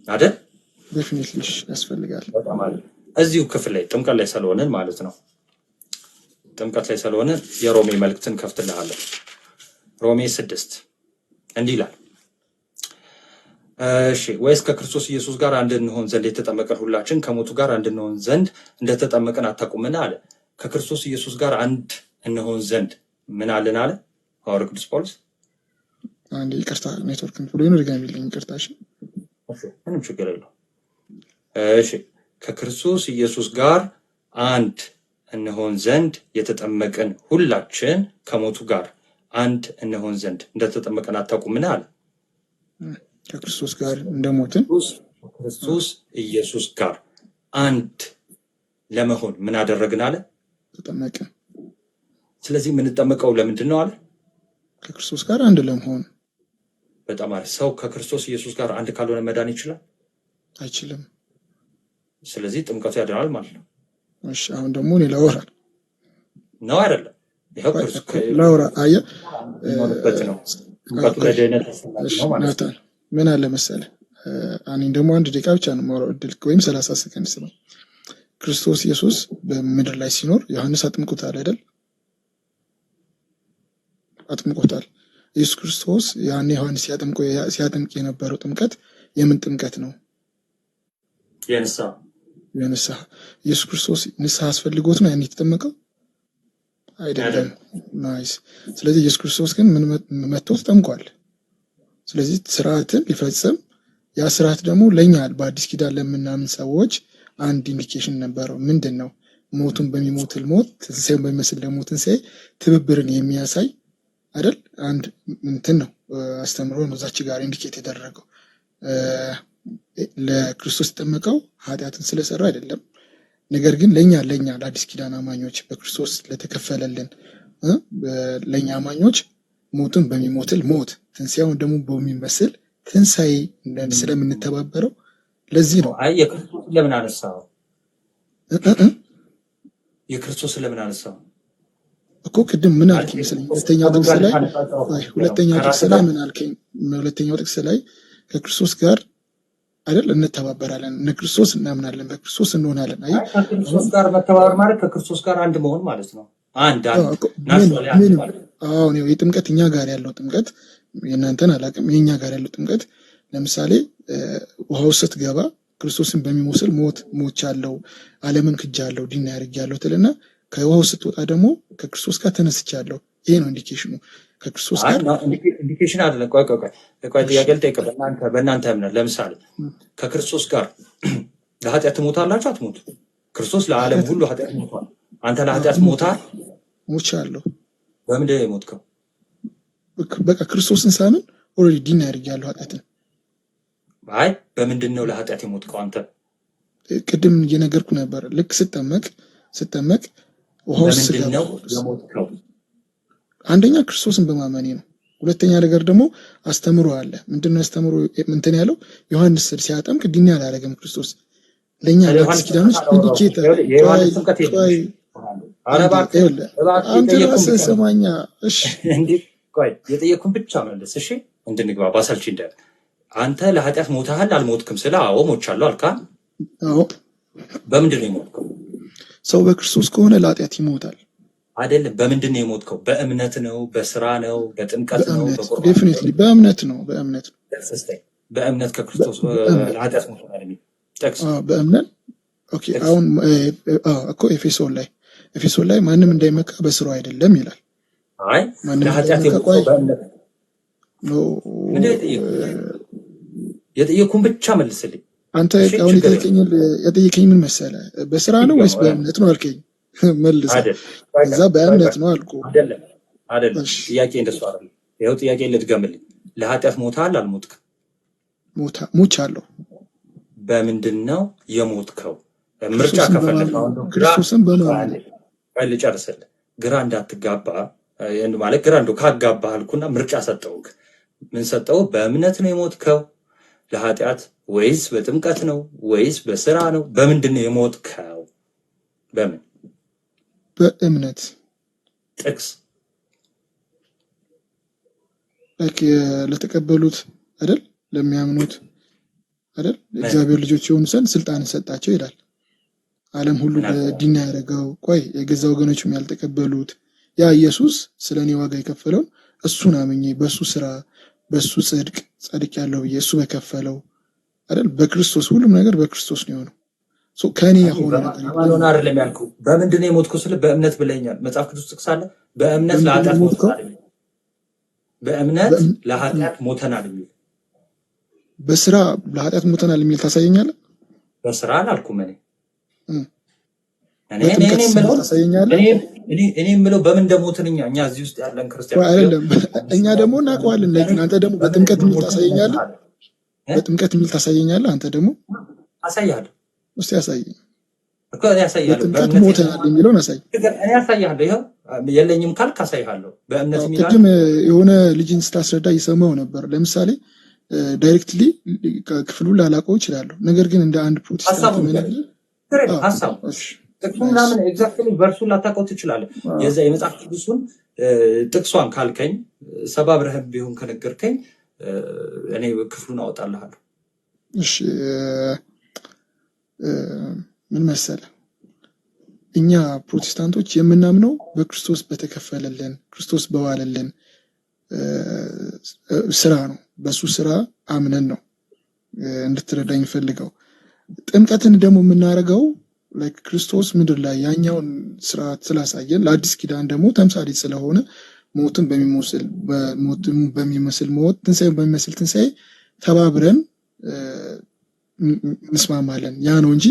አይደል? ዴፊኒትሊ ያስፈልጋል። በጣም አለ። እዚሁ ክፍል ላይ ጥምቀት ላይ ስለሆነን ማለት ነው። ጥምቀት ላይ ስለሆነን የሮሜ መልእክትን ከፍትልሃለሁ። ሮሜ 6 እንዲህ ይላል። እሺ ወይስ ከክርስቶስ ኢየሱስ ጋር አንድ እንሆን ዘንድ የተጠመቀን ሁላችን ከሞቱ ጋር አንድ እንሆን ዘንድ እንደተጠመቀን አታውቁምን አለ። ከክርስቶስ ኢየሱስ ጋር አንድ እንሆን ዘንድ ምን አለን አለ ሐዋርያው ቅዱስ ጳውሎስ። አንዴ ይቅርታ ኔትወርክ ብሎ ነው ድጋሚልኝ። ይቅርታ። እሺ ምንም ችግር የለውም። እሺ ከክርስቶስ ኢየሱስ ጋር አንድ እንሆን ዘንድ የተጠመቀን ሁላችን ከሞቱ ጋር አንድ እንሆን ዘንድ እንደተጠመቀን አታውቁምን አለ። ከክርስቶስ ጋር እንደሞትን ክርስቶስ ኢየሱስ ጋር አንድ ለመሆን ምን አደረግን አለ? ተጠመቅን። ስለዚህ የምንጠመቀው ለምንድን ነው አለ? ከክርስቶስ ጋር አንድ ለመሆን። በጣም አሪፍ። ሰው ከክርስቶስ ኢየሱስ ጋር አንድ ካልሆነ መዳን ይችላል? አይችልም። ስለዚህ ጥምቀቱ ያድናል ማለት ነው። እሺ አሁን ደግሞ እኔ ላወራ ነው አይደለም? ይሄው ላውራ አየህ ነው ጥምቀቱ ለድህነት ነው ማለት ነው። ምን አለ መሰለህ እኔን ደግሞ 1 ደቂቃ ብቻ ነው የማወራው እድል ወይም 30 ሰከንድ ነው። ክርስቶስ ኢየሱስ በምድር ላይ ሲኖር ዮሐንስ አጥምቆታል አይደል? አጥምቆታል። ኢየሱስ ክርስቶስ ያኔ ዮሐንስ ሲያጠምቅ የነበረው ጥምቀት የምን ጥምቀት ነው? የንስሐ። ኢየሱስ ክርስቶስ ንስሐ አስፈልጎት ነው ያኔ የተጠመቀው አይደለም። ናይስ። ስለዚህ ኢየሱስ ክርስቶስ ግን ምን መጥቶ ተጠምቋል። ስለዚህ ስርዓትን ሊፈጽም ያ ስርዓት ደግሞ ለኛ በአዲስ ኪዳን ለምናምን ሰዎች አንድ ኢንዲኬሽን ነበረው። ምንድን ነው? ሞቱን በሚሞትል ሞት ትንሣኤውን በሚመስል ደግሞ ትንሣኤ ትብብርን የሚያሳይ አይደል? አንድ እንትን ነው አስተምሮ ነው እዛች ጋር ኢንዲኬት የተደረገው። ለክርስቶስ የተጠመቀው ኃጢአትን ስለሰራ አይደለም። ነገር ግን ለኛ ለአዲስ ኪዳን አማኞች በክርስቶስ ለተከፈለልን ለኛ አማኞች ሞቱን በሚሞትል ሞት ትንሣኤውን ደግሞ በሚመስል ትንሣኤ ስለምንተባበረው ለዚህ ነው። አይ የክርስቶስ ለምን አነሳው? የክርስቶስ ለምን አነሳው? እኮ ቅድም ምን አልከኝ መሰለኝ? ሁለተኛው ጥቅስ ላይ ምን አልከኝ? ሁለተኛው ጥቅስ ላይ ከክርስቶስ ጋር አይደል እንተባበራለን፣ ክርስቶስ እናምናለን፣ በክርስቶስ እንሆናለን። አይ ከክርስቶስ ጋር መተባበር ማለት ከክርስቶስ ጋር አንድ መሆን ማለት ነው። አንድ አሁን የጥምቀት እኛ ጋር ያለው ጥምቀት የእናንተን አላውቅም። የኛ ጋር ያለው ጥምቀት ለምሳሌ ውሃ ውስጥ ስትገባ ክርስቶስን በሚመስል ሞች አለው፣ ዓለምን ክጃለሁ፣ ዲና ያርጋለሁ ትልና ከውሃው ስትወጣ ደግሞ ከክርስቶስ ጋር ተነስቻለሁ። ይሄ ነው ኢንዲኬሽኑ። ከክርስቶስ ጋር ኢንዲኬሽን አይደለም። ቆይ ጥያቄ ልጠይቅ። በእናንተ እምነት ለምሳሌ ከክርስቶስ ጋር ለኃጢአት ትሞታላችሁ አትሞቱ? ክርስቶስ ለዓለም ሁሉ ኃጢአት ሞቷል። አንተ ለኃጢአት ሞቻለሁ። በምንድን ነው የሞትከው? በቃ ክርስቶስን ሳምን ኦልሬዲ ዲና ያርጋለሁ ኃጢአትን። አይ በምንድን ነው ለኃጢአት የሞትከው አንተ? ቅድም እየነገርኩ ነበር። ልክ ስጠመቅ ውሃው በምንድን ነው የሞትከው? አንደኛ ክርስቶስን በማመኔ ነው። ሁለተኛ ነገር ደግሞ አስተምሮ አለ። ምንድነው አስተምሮ? እንትን ያለው ዮሐንስ ሲያጠምቅ ዲና አላደረገም ክርስቶስ። ለኛ ለአዲስ ኪዳኖች ኢንዲኬተር አንተ ራስህ ሰማኛ። እሺ ቆይ የጠየኩን ብቻ መልስ። እሺ እንድንግባ ባሳልቺ እንደ አንተ ለኃጢአት ሞተሃል አልሞትክም? ስለ አዎ ሞቻለሁ አልካ። አዎ በምንድን ነው የሞትከው? ሰው በክርስቶስ ከሆነ ለኃጢአት ይሞታል አይደለም። በምንድን ነው የሞትከው? በእምነት ነው? በስራ ነው? በጥምቀት ነው? ዴፊኒትሊ በእምነት ነው። በእምነት ከክርስቶስ ለኃጢአት ሞተሃል የሚል ጥቅስ በእምነት ኦኬ። አሁን እኮ ኤፌሶን ላይ ማንም እንዳይመካ በስራው አይደለም ይላል። አይ ለኃጢአት የሞተው በእምነት ነው። የጠየኩን ብቻ መልስልኝ። አንተ አሁን የጠየቀኝ ምን መሰለህ? በስራ ነው ወይስ በእምነት ነው አልከኝ። መልስ። እዛ በእምነት ነው አልኩ። አይደለም ጥያቄ እንደሱ አይደለም። ይኸው ጥያቄ ልድገምልኝ። ለኃጢአት ሞተሃል አልሞትክም? ሞቻለሁ። በምንድን ነው የሞትከው? ምርጫ ከፈለክ ክርስቶስን በማመን ልጨርስልህ። ግራ እንዳትጋባ ማለት ግራ እንደው ካጋባህ አልኩና ምርጫ ሰጠውክ። ምን ሰጠው? በእምነት ነው የሞትከው ለኃጢአት ወይስ በጥምቀት ነው ወይስ በስራ ነው? በምንድን ነው የሞትከው? በምን? በእምነት ጥቅስ ለተቀበሉት አይደል? ለሚያምኑት አይደል? እግዚአብሔር ልጆች የሆኑ ዘንድ ስልጣን ሰጣቸው ይላል። ዓለም ሁሉ በዲና ያደረገው ቆይ የገዛ ወገኖችም ያልተቀበሉት ያ ኢየሱስ ስለኔ ዋጋ የከፈለውን እሱን አምኜ በሱ ስራ በሱ ጸድቅ ያለው ብዬ እሱ በከፈለው አይደል? በክርስቶስ ሁሉም ነገር በክርስቶስ ነው የሆነው። ከኔ የሆነ ነገር አይደለም ያልኩህ። በምንድን ነው የሞትከው ስለ በእምነት ብለኛል። መጽሐፍ ቅዱስ ጥቅስ አለ። በእምነት ለኃጢአት ሞተናል የሚል በእምነት ለኃጢአት ሞተናል የሚል በስራ ለኃጢአት ሞተናል የሚል ታሳየኛለህ? በስራ አላልኩም እኔ የምለው በምን እንደሞትን እኛ እዚህ ውስጥ ያለን ክርስቲያን አይደለም። እኛ ደግሞ እናውቀዋለን። አንተ ደግሞ በጥምቀት የሚል ታሳየኛለህ? በጥምቀት የሚል ታሳየኛለህ? አንተ ደግሞ አሳያለሁ። እስቲ ያሳየኝ እኮ ያሳያለሁ። በጥምቀት ሞተናል የሚለውን አሳይ። እኔ ያሳያለሁ። ይኸው የለኝም ካልክ አሳይሃለሁ። በእምነት የሚል ቅድም የሆነ ልጅን ስታስረዳ ይሰማው ነበር። ለምሳሌ ዳይሬክትሊ ክፍሉን ላላውቀው እችላለሁ። ነገር ግን እንደ አንድ ፕሮቴስታንት ሀሳቡ ጥቅሱን ምናምን ኤግዛክትሊ ቨርሱን ላታውቀው ትችላለህ። የዛ የመጽሐፍ ቅዱሱን ጥቅሷን ካልከኝ ሰባብረህም ቢሆን ከነገርከኝ እኔ ክፍሉን አወጣልሃለሁ። እሺ ምን መሰለህ፣ እኛ ፕሮቴስታንቶች የምናምነው በክርስቶስ በተከፈለልን ክርስቶስ በዋለልን ስራ ነው። በሱ ስራ አምነን ነው እንድትረዳኝ ፈልገው። ጥምቀትን ደግሞ የምናደርገው ክርስቶስ ምድር ላይ ያኛውን ስርዓት ስላሳየን ለአዲስ ኪዳን ደግሞ ተምሳሌት ስለሆነ ሞትን በሚመስል ሞት ትንሣኤን በሚመስል ትንሣኤ ተባብረን እንስማማለን። ያ ነው እንጂ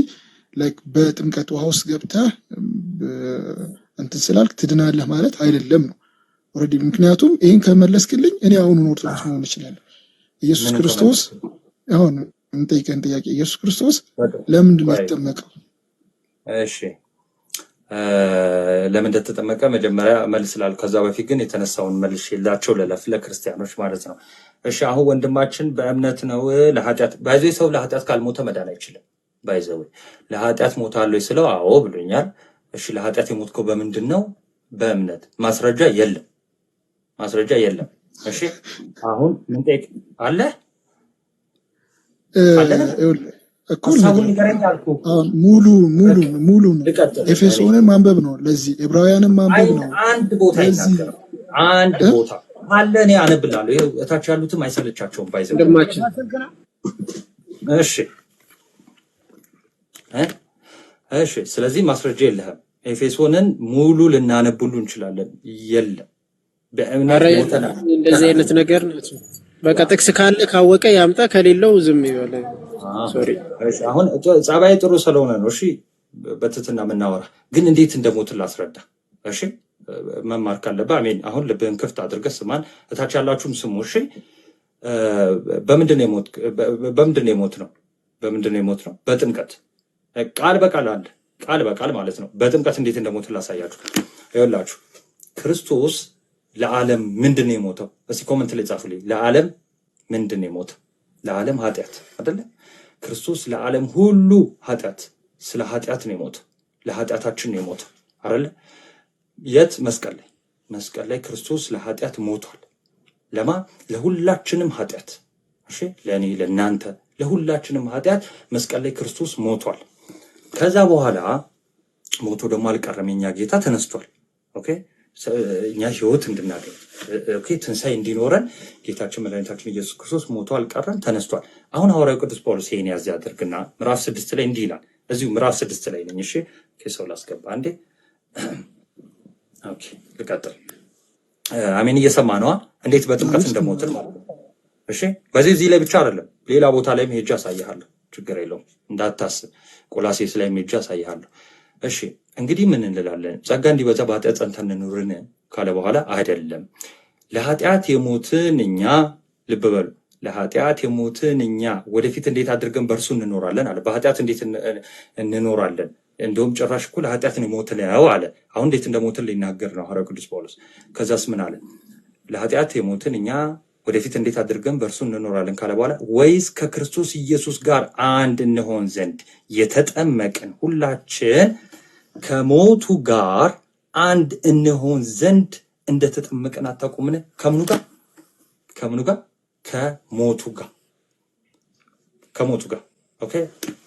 በጥምቀት ውሃ ውስጥ ገብተህ እንትን ስላልክ ትድናለህ ማለት አይደለም ነው ኦልሬዲ። ምክንያቱም ይህን ከመለስክልኝ እኔ አሁኑን ኦርቶዶክስ መሆን እችላለሁ። ኢየሱስ ክርስቶስ አሁን እንጠይቀን ጥያቄ፣ ኢየሱስ ክርስቶስ ለምንድን ነው የተጠመቀው? እሺ ለምን እንደተጠመቀ መጀመሪያ መልስ ላል። ከዛ በፊት ግን የተነሳውን መልሽ የላቸው ለክርስቲያኖች ማለት ነው። እሺ አሁን ወንድማችን በእምነት ነው ለኃጢአት ባይዘው ሰው ለኃጢአት ካልሞተ መዳን አይችልም። ባይዘው ለኃጢአት ሞታለሁ ስለው አዎ ብሎኛል። እሺ ለኃጢአት የሞትከው በምንድን ነው? በእምነት ማስረጃ የለም። እሺ አሁን ምን ጠይቅ አለ እኩል አሁን ሙሉ ኤፌሶንን ማንበብ ነው። ለዚህ ዕብራውያንን ማንበብ ነው። አንድ ቦታ ይናገራል። አንድ ቦታ አለ። እኔ አነብላለሁ። ይሄው እታች ያሉትም አይሰለቻቸውም ባይዘው። እሺ ስለዚህ ማስረጃ የለህም። ኤፌሶንን ሙሉ ልናነብሉ እንችላለን። የለም በእምነት ሞተናል። እንደዚህ አይነት ነገር ነው። በቃ ጥቅስ ካለ ካወቀ ያምጣ፣ ከሌለው ዝም ይበል። ሶሪ አሁን ጸባይ ጥሩ ስለሆነ ነው። እሺ በትትና የምናወራ ግን እንዴት እንደሞት ላስረዳ። እሺ መማር ካለብህ አሜን። አሁን ልብህን ክፍት አድርገህ ስማን። እታች ያላችሁም ስሙ። እሺ በምንድን ነው የሞት ነው? በጥምቀት ቃል በቃል አለ። ቃል በቃል ማለት ነው። በጥምቀት እንዴት እንደሞት ላሳያችሁ። ይኸውላችሁ ክርስቶስ ለዓለም ምንድን ነው የሞተው? እስቲ ኮመንት ላይ ጻፉልኝ። ለዓለም ምንድን ነው የሞተው? ለዓለም ኃጢአት አይደለ? ክርስቶስ ለዓለም ሁሉ ኃጢአት፣ ስለ ኃጢአት ነው የሞተው። ለኃጢአታችን ነው የሞተው አይደለ? የት? መስቀል ላይ ክርስቶስ ለኃጢአት ሞቷል። ለማ? ለሁላችንም ኃጢአት። እሺ ለእኔ ለእናንተ ለሁላችንም ኃጢአት መስቀል ላይ ክርስቶስ ሞቷል። ከዛ በኋላ ሞቶ ደግሞ አልቀረም። የኛ ጌታ ተነስቷል። ኦኬ እኛ ህይወት እንድናገኝ ትንሣኤ እንዲኖረን ጌታችን መድኃኒታችን ኢየሱስ ክርስቶስ ሞቶ አልቀረም፣ ተነስቷል። አሁን ሐዋርያው ቅዱስ ጳውሎስ ይሄን ያዝ ያድርግና ምዕራፍ 6 ላይ እንዲህ ይላል። እዚሁ ምዕራፍ 6 ላይ ነኝ። እሺ ሰው ላስገባ እንዴ። ኦኬ ልቀጥል። አሜን። እየሰማ ነዋ እንዴት በጥምቀት እንደሞትን ማለት ነው። እሺ በዚህ ላይ ብቻ አይደለም፣ ሌላ ቦታ ላይም ሄጄ አሳይሃለሁ። ችግር የለውም እንዳታስብ። ቆላሴስ ላይ ሄጄ አሳይሃለሁ። እሺ እንግዲህ ምን እንላለን? ጸጋ እንዲበዛ በኃጢአት ጸንተን እንኑርን ካለ በኋላ አይደለም ለኃጢአት የሞትን እኛ፣ ልብ በሉ፣ ለኃጢአት የሞትን እኛ ወደፊት እንዴት አድርገን በእርሱ እንኖራለን አለ። በኃጢአት እንዴት እንኖራለን? እንደውም ጭራሽ እኮ ለኃጢአት ነው የሞትን ነው አለ። አሁን እንዴት እንደሞትን ሊናገር ነው ሐዋርያው ቅዱስ ጳውሎስ። ከዛስ ምን አለ? ለኃጢአት የሞትን እኛ ወደፊት እንዴት አድርገን በእርሱ እንኖራለን ካለ በኋላ ወይስ ከክርስቶስ ኢየሱስ ጋር አንድ እንሆን ዘንድ የተጠመቅን ሁላችን ከሞቱ ጋር አንድ እንሆን ዘንድ እንደተጠመቅን አታውቁምን? ከምኑ ጋር? ከሞቱ ጋር። ኦኬ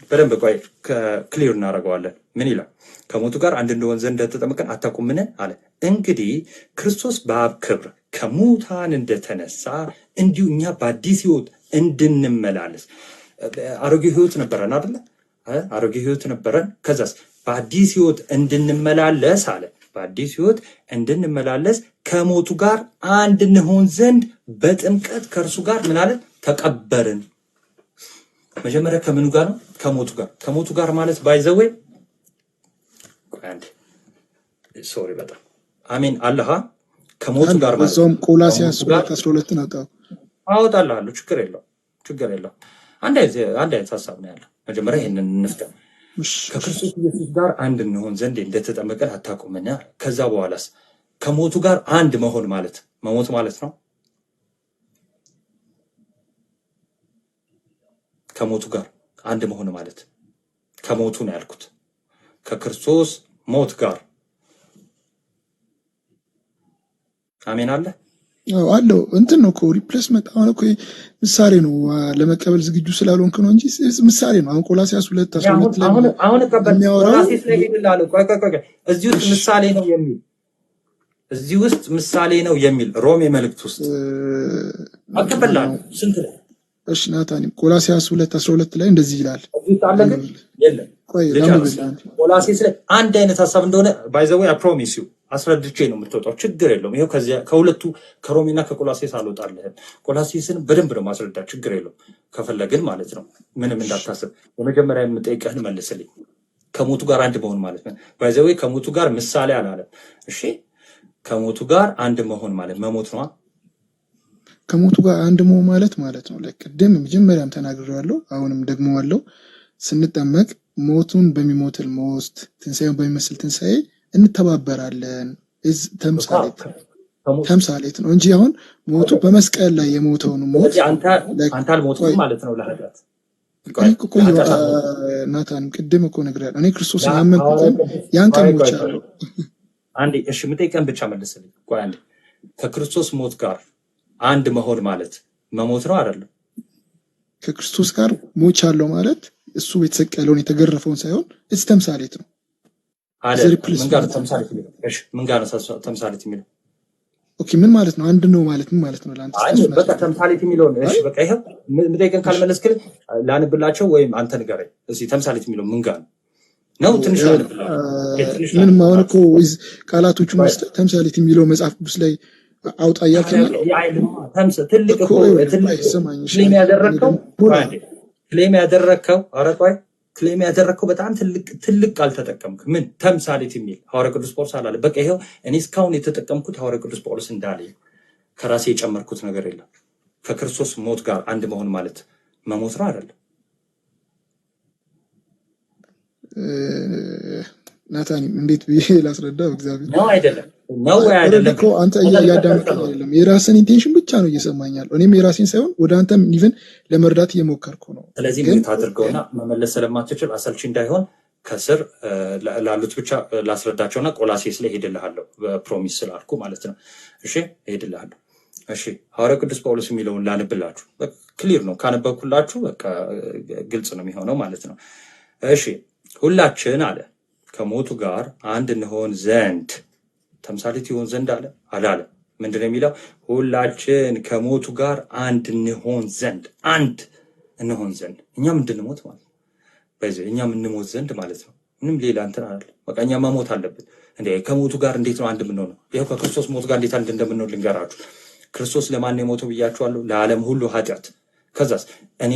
በደንብ ቆይ ክሊር እናደርገዋለን። ምን ይላል? ከሞቱ ጋር አንድ እንሆን ዘንድ እንደተጠመቅን አታውቁምን አለ። እንግዲህ ክርስቶስ በአብ ክብር ከሙታን እንደተነሳ እንዲሁ እኛ በአዲስ ሕይወት እንድንመላለስ። አሮጌ ሕይወት ነበረን አይደለ? አሮጌ ሕይወት ነበረን። ከዛስ በአዲስ ሕይወት እንድንመላለስ አለ። በአዲስ ሕይወት እንድንመላለስ ከሞቱ ጋር አንድ እንሆን ዘንድ በጥምቀት ከእርሱ ጋር ምን አለ? ተቀበርን። መጀመሪያ ከምኑ ጋር ነው? ከሞቱ ጋር ማለት ባይዘዌ ሶሪ በጣም አሜን አለሃ ከሞቱ ጋር ማለት ነው። ቆላስይስ 2:12 አወጣልሃለሁ። ችግር የለው። አንድ አይነት ሀሳብ ነው ያለው። መጀመሪያ ይሄንን እንፍታ። ከክርስቶስ ኢየሱስ ጋር አንድ እንሆን ዘንድ እንደተጠመቅን አታውቁምን? ከዛ በኋላስ ከሞቱ ጋር አንድ መሆን ማለት መሞት ማለት ነው። ከሞቱ ጋር አንድ መሆን ማለት ከሞቱ ነው ያልኩት። ከክርስቶስ ሞት ጋር አሜን አለ አለው። እንትን ነው እኮ ሪፕሌስመንት። አሁን እኮ ምሳሌ ነው፣ ለመቀበል ዝግጁ ስላልሆንክ ነው እንጂ ምሳሌ ነው። አሁን ቆላስይስ 2:12 ላይ አሁን ቆላስይስ ላይ ይላል። ቆይ እዚህ ውስጥ ምሳሌ ነው የሚል ሮሜ መልእክት ውስጥ አቀበላል። ስንት ነው? እሺ ናታን ቆላስይስ 2:12 ላይ እንደዚህ ይላል። የለም ቆላስይስ ላይ አንድ አይነት ሀሳብ እንደሆነ ባይ ዘ ዌይ አይ ፕሮሚስ ዩ አስረድቼ ነው የምትወጣው። ችግር የለውም። ይሄው ከሁለቱ ከሮሜና ከቆላስይስ አልወጣልህም። ቆላስይስን በደንብ ነው ማስረዳት። ችግር የለውም ከፈለግን ማለት ነው። ምንም እንዳታስብ። የመጀመሪያ የምጠይቅህን መልስልኝ። ከሞቱ ጋር አንድ መሆን ማለት ነው። ባይ ዘ ዌይ ከሞቱ ጋር ምሳሌ አላለም። እሺ ከሞቱ ጋር አንድ መሆን ማለት መሞት ነው። ከሞቱ ጋር አንድ መሆን ማለት ነው። ለቅድም መጀመሪያም ተናግሬያለሁ፣ አሁንም ደግሞ አለው። ስንጠመቅ ሞቱን በሚሞትል ሞት፣ ትንሣኤውን በሚመስል ትንሣኤ እንተባበራለን። ተምሳሌት ነው እንጂ አሁን ሞቱ በመስቀል ላይ የሞተውን ሞት አንተ አልሞትም ማለት ነው። ለኃጢአት ናታን ቅድም እኮ ነግሬያለሁ። እኔ ክርስቶስን ያመንኩትን ያን ቀን ሞቻለሁ። አንዴ እሺ የምጠይቀን ብቻ መልስልኝ። ቆይ አንዴ ከክርስቶስ ሞት ጋር አንድ መሆን ማለት መሞት ነው አይደለም? ከክርስቶስ ጋር ሞች አለው ማለት እሱ የተሰቀለውን የተገረፈውን ሳይሆን እስ ተምሳሌት ነው። አይደለም ምን ጋር ተምሳሌት የሚለው? እሺ ምን ጋር ነው ተምሳሌት የሚለው? ኦኬ ምን ማለት ነው? አንድ ነው ማለት ምን ማለት ነው? ለአንተ አይ በቃ ተምሳሌት የሚለው እሺ በቃ ይሄ የምጠይቀን ካልመለስክልኝ ላንብላቸው ወይም አንተ ንገረኝ እስኪ ተምሳሌት የሚለው ምን ጋር ነው? ትንሽ ላንብላቸው። ምንም አሁን እኮ ቃላቶቹ መስጠት ተምሳሌት የሚለው መጽሐፍ ቅዱስ ላይ አውጣ እያልከኝ ነው። ትልቅ እኮ ክሌም ያደረከው ኧረ ቆይ ክሌም ያደረከው በጣም ትልቅ ቃል ተጠቀምክ። ምን ተምሳሌት የሚል ሐዋርያ ቅዱስ ጳውሎስ አላለ። በቃ ይሄው እኔ እስካሁን የተጠቀምኩት ሐዋርያ ቅዱስ ጳውሎስ እንዳለ ከራሴ የጨመርኩት ነገር የለም። ከክርስቶስ ሞት ጋር አንድ መሆን ማለት መሞት ነው አይደለም? ናታኒ እንዴት ብዬ ላስረዳው? እግዚአብሔር ነው አይደለም ነው ወይ አይደለም እኮ አንተ እያዳመጥከኝ አይደለም። የራስን ኢንቴንሽን ብቻ ነው እየሰማኛለሁ። እኔም የራሴን ሳይሆን ወደ አንተም ኢቭን ለመርዳት እየሞከርኩ ነው። ስለዚህ ምን ታድርገውና መመለስ ስለማትችል አሰልቺ እንዳይሆን ከስር ላሉት ብቻ ላስረዳቸውና ቆላሴስ ላይ ሄድልሃለሁ በፕሮሚስ ስላልኩ ማለት ነው። እሺ ሄድልሃለሁ። እሺ ሐዋርያ ቅዱስ ጳውሎስ የሚለውን ላንብላችሁ። ክሊር ነው ካነበብኩላችሁ በቃ ግልጽ ነው የሚሆነው ማለት ነው። እሺ ሁላችን አለ ከሞቱ ጋር አንድ እንሆን ዘንድ ተምሳሌት ይሆን ዘንድ አለ አላለ? ምንድነው የሚለው? ሁላችን ከሞቱ ጋር አንድ እንሆን ዘንድ እኛ እንድንሞት ማለት ነው። በዚህ እኛ እንሞት ዘንድ ማለት ነው። ምንም ሌላ እንትን አለ። በቃ እኛ መሞት አለብን እንዴ? ከሞቱ ጋር እንዴት ነው አንድ የምንሆነው? ይሄው ከክርስቶስ ሞት ጋር እንዴት አንድ እንደምንሆን ልንገራችሁ። ክርስቶስ ለማን ነው የሞተው ብያችኋለሁ? ለዓለም ሁሉ ኃጢአት። ከዛስ እኔ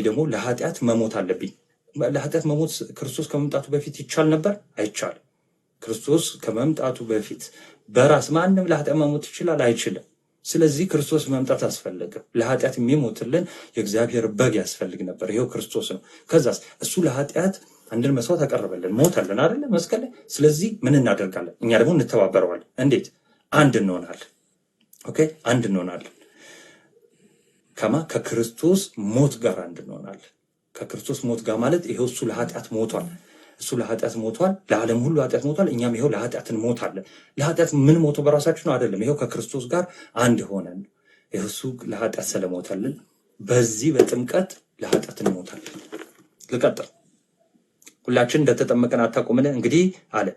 ደግሞ ለኃጢአት መሞት አለብኝ። ለኃጢአት መሞት ክርስቶስ ከመምጣቱ በፊት ይቻል ነበር? አይቻልም። ክርስቶስ ከመምጣቱ በፊት በራስ ማንም ለኃጢአት መሞት ይችላል? አይችልም። ስለዚህ ክርስቶስ መምጣት አስፈለገ። ለኃጢአት የሚሞትልን የእግዚአብሔር በግ ያስፈልግ ነበር። ይሄው ክርስቶስ ነው። ከዛስ እሱ ለኃጢአት አንድን መስዋዕት አቀረበልን፣ ሞተልን አይደለ መስቀል ላይ። ስለዚህ ምን እናደርጋለን? እኛ ደግሞ እንተባበረዋለን። እንዴት? አንድ እንሆናለን። ኦኬ አንድ እንሆናለን። ከክርስቶስ ሞት ጋር አንድ እንሆናለን። ከክርስቶስ ሞት ጋር ማለት ይሄው እሱ ለኃጢአት ሞቷል። ለዓለም ሁሉ ኃጢአት ሞቷል። እኛም ይሄው ለኃጢአት እንሞታለን። ለኃጢአት ምን ሞቶ በራሳችን ነው አይደለም። ይሄው ከክርስቶስ ጋር አንድ ሆነን ይሄው እሱ ለኃጢአት ስለሞተልን በዚህ በጥምቀት ለኃጢአት እንሞታለን። ልቀጥል። ሁላችን እንደተጠመቀን አታውቁምን? እንግዲህ አለ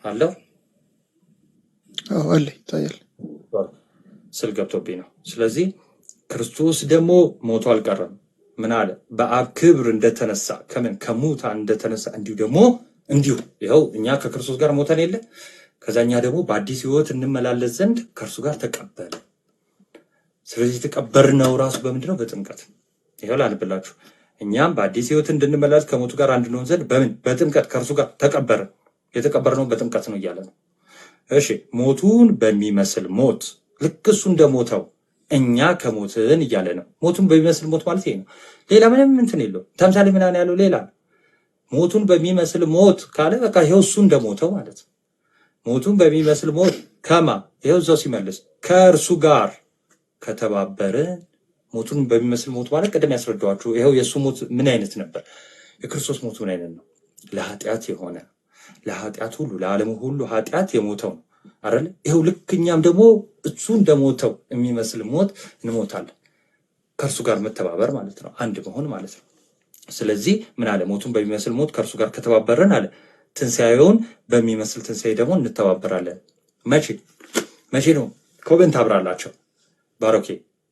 አለው አለ ይታያል። ስል ገብቶብኝ ነው። ስለዚህ ክርስቶስ ደግሞ ሞቶ አልቀረም። ምን አለ? በአብ ክብር እንደተነሳ ከሙታን እንደተነሳ እንዲሁ ይኸው እኛ ከክርስቶስ ጋር ሞተን የለ ከዛኛ ደግሞ በአዲስ ሕይወት እንመላለስ ዘንድ ከእርሱ ጋር ተቀበለ። ስለዚህ የተቀበርነው ራሱ በምንድን ነው? በጥምቀት። ይኸው ላንብላችሁ። እኛም በአዲስ ሕይወት እንድንመላለስ ከሞቱ ጋር አንድ እንሆን ዘንድ በጥምቀት ከእርሱ ጋር ተቀበርን። የተቀበርነው በጥምቀት ነው እያለ ነው። እሺ ሞቱን በሚመስል ሞት ልክ እሱ እንደሞተው እኛ ከሞትን እያለ ነው። ሞቱን በሚመስል ሞት ማለት ይሄ ነው። ሌላ ምንም እንትን የለው። ተምሳሌ ምናምን ያለው ሌላ ሞቱን በሚመስል ሞት ካለ በቃ ይሄው እሱ እንደሞተው ማለት ነው። ሞቱን በሚመስል ሞት ይሄው እዛው ሲመልስ ከእርሱ ጋር ከተባበርን። ሞቱን በሚመስል ሞት ማለት ቅድም ያስረዳኋችሁ ይሄው የእሱ ሞት ምን አይነት ነበር? የክርስቶስ ሞት ምን አይነት ነው? ለኃጢአት የሆነ ለኃጢአት ሁሉ ለዓለሙ ሁሉ ኃጢአት የሞተው ነው አይደል? ይሄው ልክ እኛም ደግሞ እሱ እንደሞተው የሚመስል ሞት እንሞታለን። ከእርሱ ጋር መተባበር ማለት ነው፣ አንድ መሆን ማለት ነው። ስለዚህ ምን አለ? ሞቱን በሚመስል ሞት ከእርሱ ጋር ከተባበርን አለ ትንሣኤውን በሚመስል ትንሣኤ ደግሞ እንተባበራለን። መቼ ነው? ኮቨንት አብራላቸው ባሮኬ።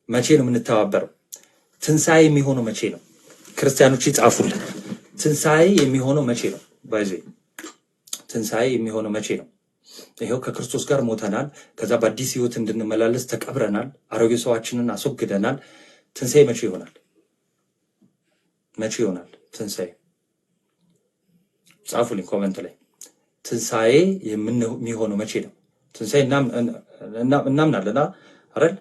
መቼ ነው የምንተባበረው? ትንሣኤ የሚሆነው መቼ ነው? ክርስቲያኖች ይጻፉልን። ትንሣኤ የሚሆነው መቼ ነው? ባይዜ ትንሣኤ የሚሆነው መቼ ነው? ይሄው ከክርስቶስ ጋር ሞተናል። ከዛ በአዲስ ሕይወት እንድንመላለስ ተቀብረናል። አሮጌ ሰዋችንን አስወግደናል። ትንሣኤ መቼ ይሆናል? ትንሣኤ ጻፉልኝ ኮመንት ላይ። ትንሣኤ የሚሆነው መቼ ነው? ትንሣኤ እናምናለን አይደል?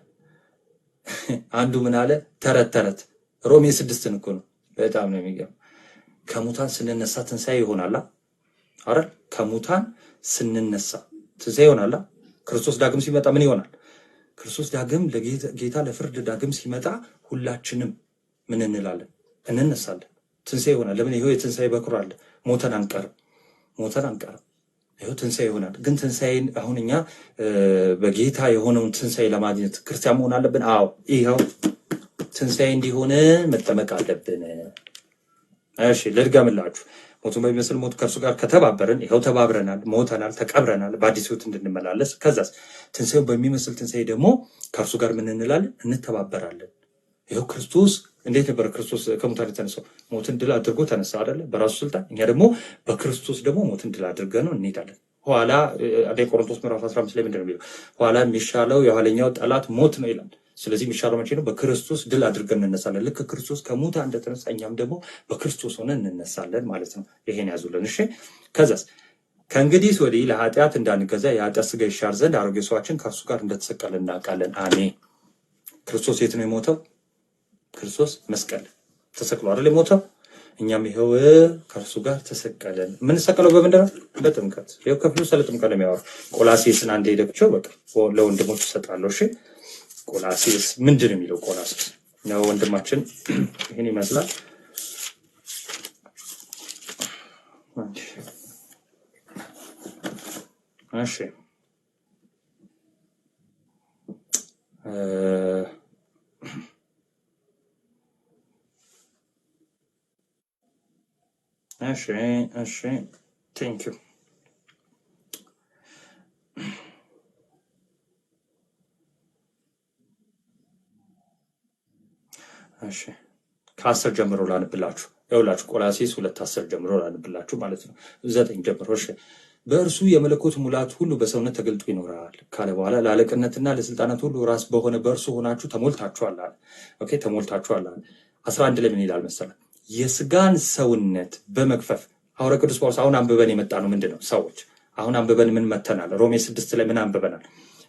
አንዱ ምን አለ? ተረት ሮሜ 6 እኮ ነው። በጣም ነው የሚገርም። ከሙታን ስንነሳ ትንሣኤ ይሆናል አይደል? ከሙታን ስንነሳ ትንሣኤ ይሆናል። ክርስቶስ ዳግም ሲመጣ ምን ይሆናል? ክርስቶስ ዳግም ጌታ ለፍርድ ዳግም ሲመጣ ሁላችንም ምን እንላለን? እንነሳለን። ትንሣኤ ይሆናል። ለምን? ይሄው የትንሣኤ በኩር አለ። ሞተን አንቀርም። ይሄው ትንሣኤ ይሆናል። ግን ትንሣኤን አሁን እኛ በጌታ የሆነውን ትንሣኤ ለማግኘት ክርስቲያን መሆን አለብን። አዎ ይኸው ትንሣኤ እንዲሆን መጠመቅ አለብን። እሺ ልድገምላችሁ። ሞቱን በሚመስል ሞት ከእርሱ ጋር ከተባበርን፣ ይኸው ተባብረናል፣ ሞተናል፣ ተቀብረናል በአዲስ ሕይወት እንድንመላለስ። ከዛስ ትንሣኤውን በሚመስል ትንሣኤ ደግሞ ከእርሱ ጋር ምን እንላለን? እንተባበራለን። ይኸው ክርስቶስ እንዴት ነበር? ክርስቶስ ከሙታን የተነሳው ሞትን ድል አድርጎ ተነሳ አይደለ? በራሱ ስልጣን። እኛ ደግሞ በክርስቶስ ደግሞ ሞትን ድል አድርገን ነው እንሄዳለን። ኋላ ቆሮንቶስ ምዕራፍ 15 ላይ ምንድን ነው የሚለው? ኋላ የሚሻለው የኋለኛው ጠላት ሞት ነው ይላል። ስለዚህ የሚሻለው መቼ ነው? በክርስቶስ ድል አድርገን እንነሳለን። ልክ ክርስቶስ ከሙታን እንደተነሳ እኛም ደግሞ በክርስቶስ ሆነን እንነሳለን ማለት ነው። ይሄን ያዙልን። እሺ ከዛስ ከእንግዲህ ወዲህ ለኃጢአት እንዳንገዛ የኃጢአት ሥጋ ይሻር ዘንድ አሮጌ ሰዋችን ከእርሱ ጋር እንደተሰቀለ እናውቃለን። አሜን። ክርስቶስ የት ነው የሞተው? ክርስቶስ መስቀል ተሰቅሎ አይደል የሞተው? እኛም ይኸው ከእርሱ ጋር ተሰቀለን። የምንሰቀለው በምንድን ነው? በጥምቀት። ይኸው ክፍሉ ስለ ጥምቀት ነው የሚያወራው። ቆላሴስን አንድ ሄደብቸው በቃ ለወንድሞች እሰጣለሁ። እሺ ቆላሴስ ምንድን ነው የሚለው? ቆላሴስ ነው ወንድማችን ይህን ይመስላል። እሺ እሺ ቴንክ ዩ። እሺ ከ10 ጀምሮ ላንብላችሁ። ይኸውላችሁ ቆላሴስ 2:10 ጀምሮ ላንብላችሁ ማለት ነው። 9 ጀምሮ። እሺ በእርሱ የመለኮት ሙላት ሁሉ በሰውነት ተገልጦ ይኖራል ካለ በኋላ ለአለቅነትና ለስልጣናት ሁሉ ራስ በሆነ በእርሱ ሆናችሁ ተሞልታችኋል አለ። ኦኬ ተሞልታችኋል አለ። 11 ላይ ምን ይላል መሰለህ? የስጋን ሰውነት በመግፈፍ ሐዋርያው ቅዱስ ጳውሎስ አሁን አንብበን የመጣ ነው። ምንድን ነው ሰዎች አሁን አንብበን ምን መተናል? ሮሜ 6 ላይ ምን አንብበናል?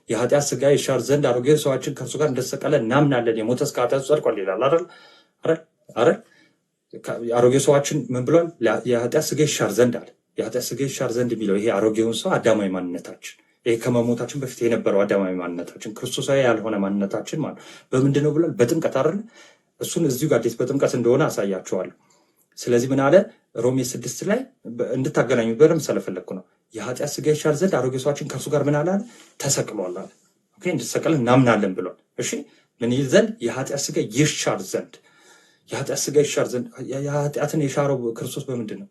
የኃጢአት ሥጋ ይሻር ዘንድ አሮጌ ሰዋችን ከእርሱ ጋር እንደተሰቀለ እናምናለን። የሞተ እስከ ኃጢአቱ ጸድቋል ይላል አይደል? አሮጌ ሰዋችን ምን ብሏል? የኃጢአት ሥጋ ይሻር ዘንድ አለ። የኃጢአት ሥጋ ይሻር ዘንድ የሚለው ይሄ አሮጌውን ሰው አዳማዊ ማንነታችን፣ ይሄ ከመሞታችን በፊት የነበረው አዳማዊ ማንነታችን፣ ክርስቶሳዊ ያልሆነ ማንነታችን ማለት በምንድን ነው ብሏል? በጥምቀት አይደል? እሱን እዚሁ ጋር በጥምቀት እንደሆነ አሳያቸዋለሁ። ስለዚህ ምን አለ? ሮሜ 6 ላይ እንድታገናኙ በደንብ ስለፈለግኩ ነው። የኃጢአት ሥጋ ይሻር ዘንድ አሮጌ ሰዋችን ከእርሱ ጋር ምን አለ? ተሰቅሏል አለ። ኦኬ እንድትሰቀል እናምናለን ብሏል። እሺ ምን ይል ዘንድ? የኃጢአት ሥጋ ይሻር ዘንድ። የኃጢአት ሥጋ ይሻር ዘንድ። የኃጢአትን የሻረው ክርስቶስ በምንድን ነው?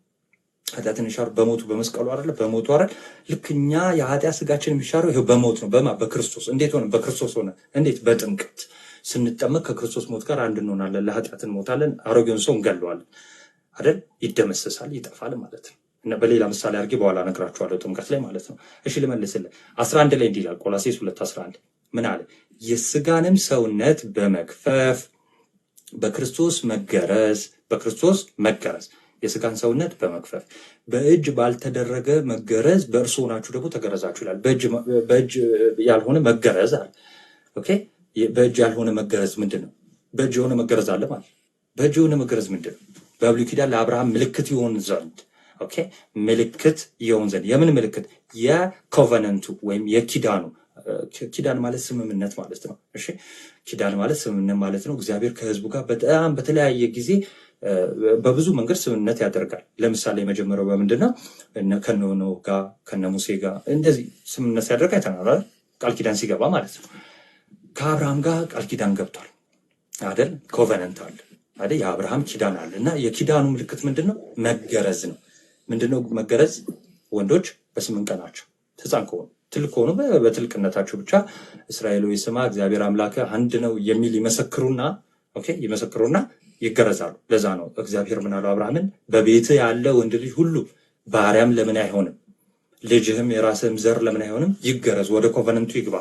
ኃጢአትን የሻረው በሞቱ በመስቀሉ አይደለ? በሞቱ አይደል? ልክ እኛ የኃጢአት ሥጋችን የሚሻረው ይሄው በሞት ነው። በክርስቶስ። እንዴት ሆነ? በክርስቶስ ሆነ። እንዴት? በጥምቀት ስንጠመቅ ከክርስቶስ ሞት ጋር አንድ እንሆናለን። ለኃጢአት እንሞታለን። አሮጌውን ሰው እንገለዋለን አይደል? ይደመሰሳል፣ ይጠፋል ማለት ነው። እና በሌላ ምሳሌ አድርጌ በኋላ እነግራችኋለሁ ጥምቀት ላይ ማለት ነው። እሺ ልመልስልህ። 11 ላይ እንዲህ ይላል ቆላሴስ 2:11 ምን አለ? የስጋንም ሰውነት በመግፈፍ በክርስቶስ መገረዝ የስጋን ሰውነት በመግፈፍ በእጅ ባልተደረገ መገረዝ በእርሱ ሆናችሁ ደግሞ ተገረዛችሁ ይላል። በእጅ ያልሆነ መገረዝ አለ። ኦኬ በእጅ ያልሆነ መገረዝ ምንድን ነው? በእጅ የሆነ መገረዝ አለ ማለት። በእጅ የሆነ መገረዝ ምንድን ነው? በብሉይ ኪዳን ለአብርሃም ምልክት ይሆን ዘንድ ኦኬ ምልክት ይሆን ዘንድ። የምን ምልክት? የኮቨነንቱ ወይም የኪዳኑ። ኪዳን ማለት ስምምነት ማለት ነው። እሺ ኪዳን ማለት ስምምነት ማለት ነው። እግዚአብሔር ከሕዝቡ ጋር በጣም በተለያየ ጊዜ በብዙ መንገድ ስምምነት ያደርጋል። ለምሳሌ የመጀመሪያው በምንድን ነው? ከነ ኖህ ጋር ከነ ሙሴ ጋር እንደዚህ ስምምነት ሲያደርግ አይተናል። ቃል ኪዳን ሲገባ ማለት ነው። ከአብርሃም ጋር ቃል ኪዳን ገብቷል አይደል? ኮቨነንት አለ አይደል? የአብርሃም ኪዳን አለ እና የኪዳኑ ምልክት ምንድን ነው? መገረዝ ነው። ምንድን ነው መገረዝ? ወንዶች በ8 ቀናቸው ሕፃን ከሆኑ ትልቅ ከሆኑ በትልቅነታቸው ብቻ እስራኤል ሆይ ስማ እግዚአብሔር አምላክ አንድ ነው የሚል ይመሰክሩና ይገረዛሉ። ለዛ ነው እግዚአብሔር ምን አለው አብርሃምን? በቤት ያለ ወንድ ልጅ ሁሉ ባሪያም ለምን አይሆንም? ልጅህም የራስህም ዘር ለምን አይሆንም? ይገረዝ፣ ወደ ኮቨነንቱ ይግባ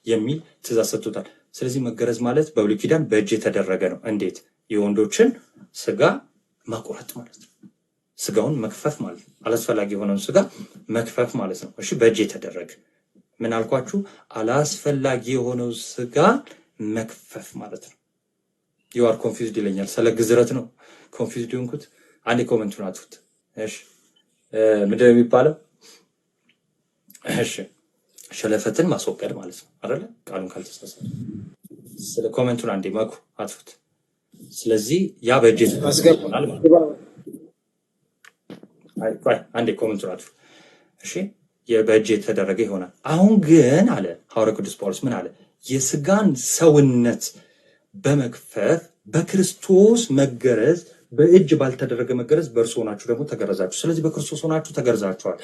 የሚል ትእዛዝ ሰጥቶታል። ስለዚህ መገረዝ ማለት በብሉይ ኪዳን በእጅ የተደረገ ነው። እንዴት? የወንዶችን ስጋ ማቁረጥ ማለት ነው። ስጋውን መክፈፍ ማለት ነው። አላስፈላጊ የሆነውን ስጋ መክፈፍ ማለት ነው። እሺ በእጅ የተደረገ ምን አልኳችሁ? አላስፈላጊ የሆነው ስጋ መክፈፍ ማለት ነው። ዩአር ኮንፊውዝድ ይለኛል። ስለ ግዝረት ነው ኮንፊውዝድ የሆንኩት። አንዴ ኮመንቱን አጥፉት። እሺ ምንድን ነው የሚባለው? እሺ ሸለፈትን ማስወገድ ማለት ነው አይደለ? ቃሉን ካልተሳሳተ ስለ ኮመንቱን አንዴ መኩ አጥፉት። ስለዚህ ያ በእጅ የተደረገ አስገባ ይሆናል ማለት ነው። ቆይ አንዴ ኮመንት ናችሁ። እሺ በእጅ የተደረገ ይሆናል። አሁን ግን አለ ሐዋርያው ቅዱስ ጳውሎስ ምን አለ? የስጋን ሰውነት በመክፈፍ በክርስቶስ መገረዝ በእጅ ባልተደረገ መገረዝ በእርሱ ሆናችሁ ደግሞ ተገረዛችሁ። ስለዚህ በክርስቶስ ሆናችሁ ተገርዛችኋል።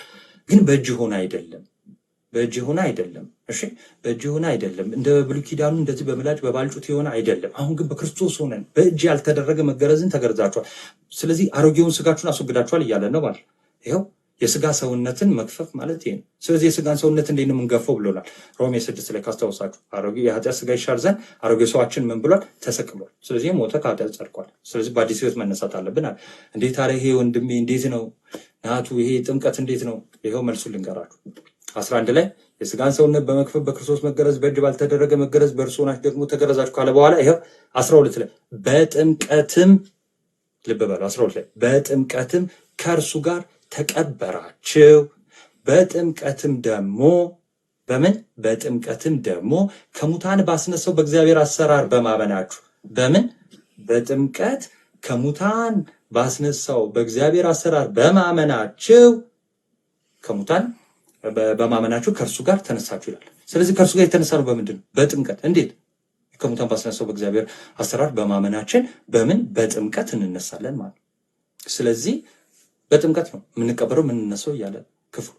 ግን በእጅ ሆነ አይደለም፣ በእጅ ሆነ አይደለም። እሺ በእጅ ሆነ አይደለም። እንደ ብሉይ ኪዳኑ እንደዚህ በምላጭ በባልጩት የሆነ አይደለም። አሁን ግን በክርስቶስ ሆነን በእጅ ያልተደረገ መገረዝን ተገርዛችኋል። ስለዚህ አሮጌውን ስጋችሁን አስወግዳችኋል እያለ ነው ማለት ይኸው የስጋ ሰውነትን መክፈፍ ማለት ይሄ ነው። ስለዚህ የስጋን ሰውነት እንዴት ነው የምንገፈው ብሎናል ሮሜ 6 ላይ ካስታወሳችሁ። አሮጌ የኃጢአት ስጋ ይሻር ዘንድ አሮጌ ሰዋችን ምን ብሏል? ተሰቅሏል። ስለዚህ ሞተ፣ ከኃጢአት ጸድቋል። ስለዚህ በአዲስ ህይወት መነሳት አለብን አለ። እንዴት አረ ይሄ ወንድሜ እንዴት ነው ናቱ ይሄ ጥምቀት እንዴት ነው? ይሄው መልሱ ልንገራችሁ። 11 ላይ የስጋን ሰውነት በመክፈፍ በክርስቶስ መገረዝ በእጅ ባልተደረገ መገረዝ በእርሱ ሆናችሁ ደግሞ ተገረዛችሁ ካለ በኋላ ይሄው 12 ላይ በጥምቀትም ልብ በሉ 12 ላይ በጥምቀትም ከእርሱ ጋር ተቀበራችሁ በጥምቀትም ደግሞ በምን በጥምቀትም ደግሞ ከሙታን ባስነሳው በእግዚአብሔር አሰራር በማመናችሁ በምን በጥምቀት ከሙታን ባስነሳው በእግዚአብሔር አሰራር በማመናችሁ ከሙታን በማመናችሁ ከእርሱ ጋር ተነሳችሁ ይላል። ስለዚህ ከእርሱ ጋር የተነሳነው በምንድን ነው? በጥምቀት። እንዴት? ከሙታን ባስነሳው በእግዚአብሔር አሰራር በማመናችን በምን በጥምቀት እንነሳለን ማለት ነው። ስለዚህ በጥምቀት ነው የምንቀበረው የምንነሳው እያለ ክፍሉ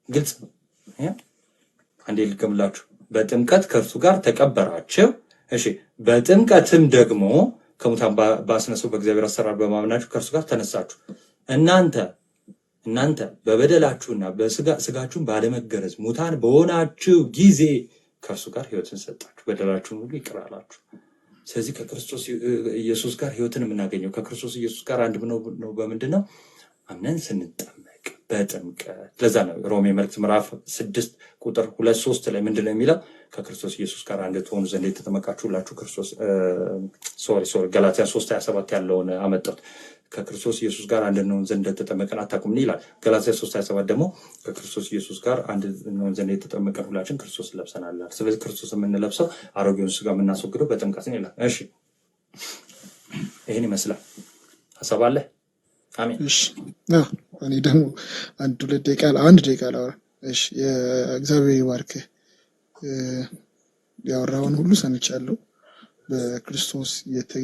ግልጽ ነው። አንዴ ልገምላችሁ። በጥምቀት ከእርሱ ጋር ተቀበራችሁ። እሺ በጥምቀትም ደግሞ ከሙታን ባስነሳው በእግዚአብሔር አሰራር በማመናችሁ ከእርሱ ጋር ተነሳችሁ። እናንተ በበደላችሁና በስጋችሁን ባለመገረዝ ሙታን በሆናችሁ ጊዜ ከእርሱ ጋር ሕይወትን ሰጣችሁ፣ በደላችሁን ሁሉ ይቅር አላችሁ። ስለዚህ ከክርስቶስ ኢየሱስ ጋር ሕይወትን የምናገኘው ከክርስቶስ ኢየሱስ ጋር አንድ ነው። በምንድን ነው? አምነን ስንጠመቅ በጥምቀት። ለዛ ነው ሮሜ መልእክት ምዕራፍ 6 ቁጥር 2-3 ላይ ምንድነው የሚለው? ከክርስቶስ ኢየሱስ ጋር አንድ ትሆኑ ዘንድ የተጠመቃችሁላችሁ ክርስቶስ ገላትያ 3:27 ያለውን አመጣት። ከክርስቶስ ኢየሱስ ጋር አንድ እንሆን ዘንድ እንደተጠመቀን አታውቁምን ይላል። ገላትያ 3:27 ደግሞ ከክርስቶስ ኢየሱስ ጋር አንድ እንሆን ዘንድ የተጠመቀን ሁላችን ክርስቶስ ለብሰናል። ስለዚህ ክርስቶስ የምንለብሰው አሮጌውን ስጋ የምናስወግደው በጥምቀት ነው ይላል። እሺ ይሄን ይመስላል። ሐሳብ አለ? አሜን። እሺ እኔ ደግሞ አንድ ደቂቃ ላውራ። እሺ የእግዚአብሔር ይባርክ። ያወራውን ሁሉ ሰምቻለሁ። በክርስቶስ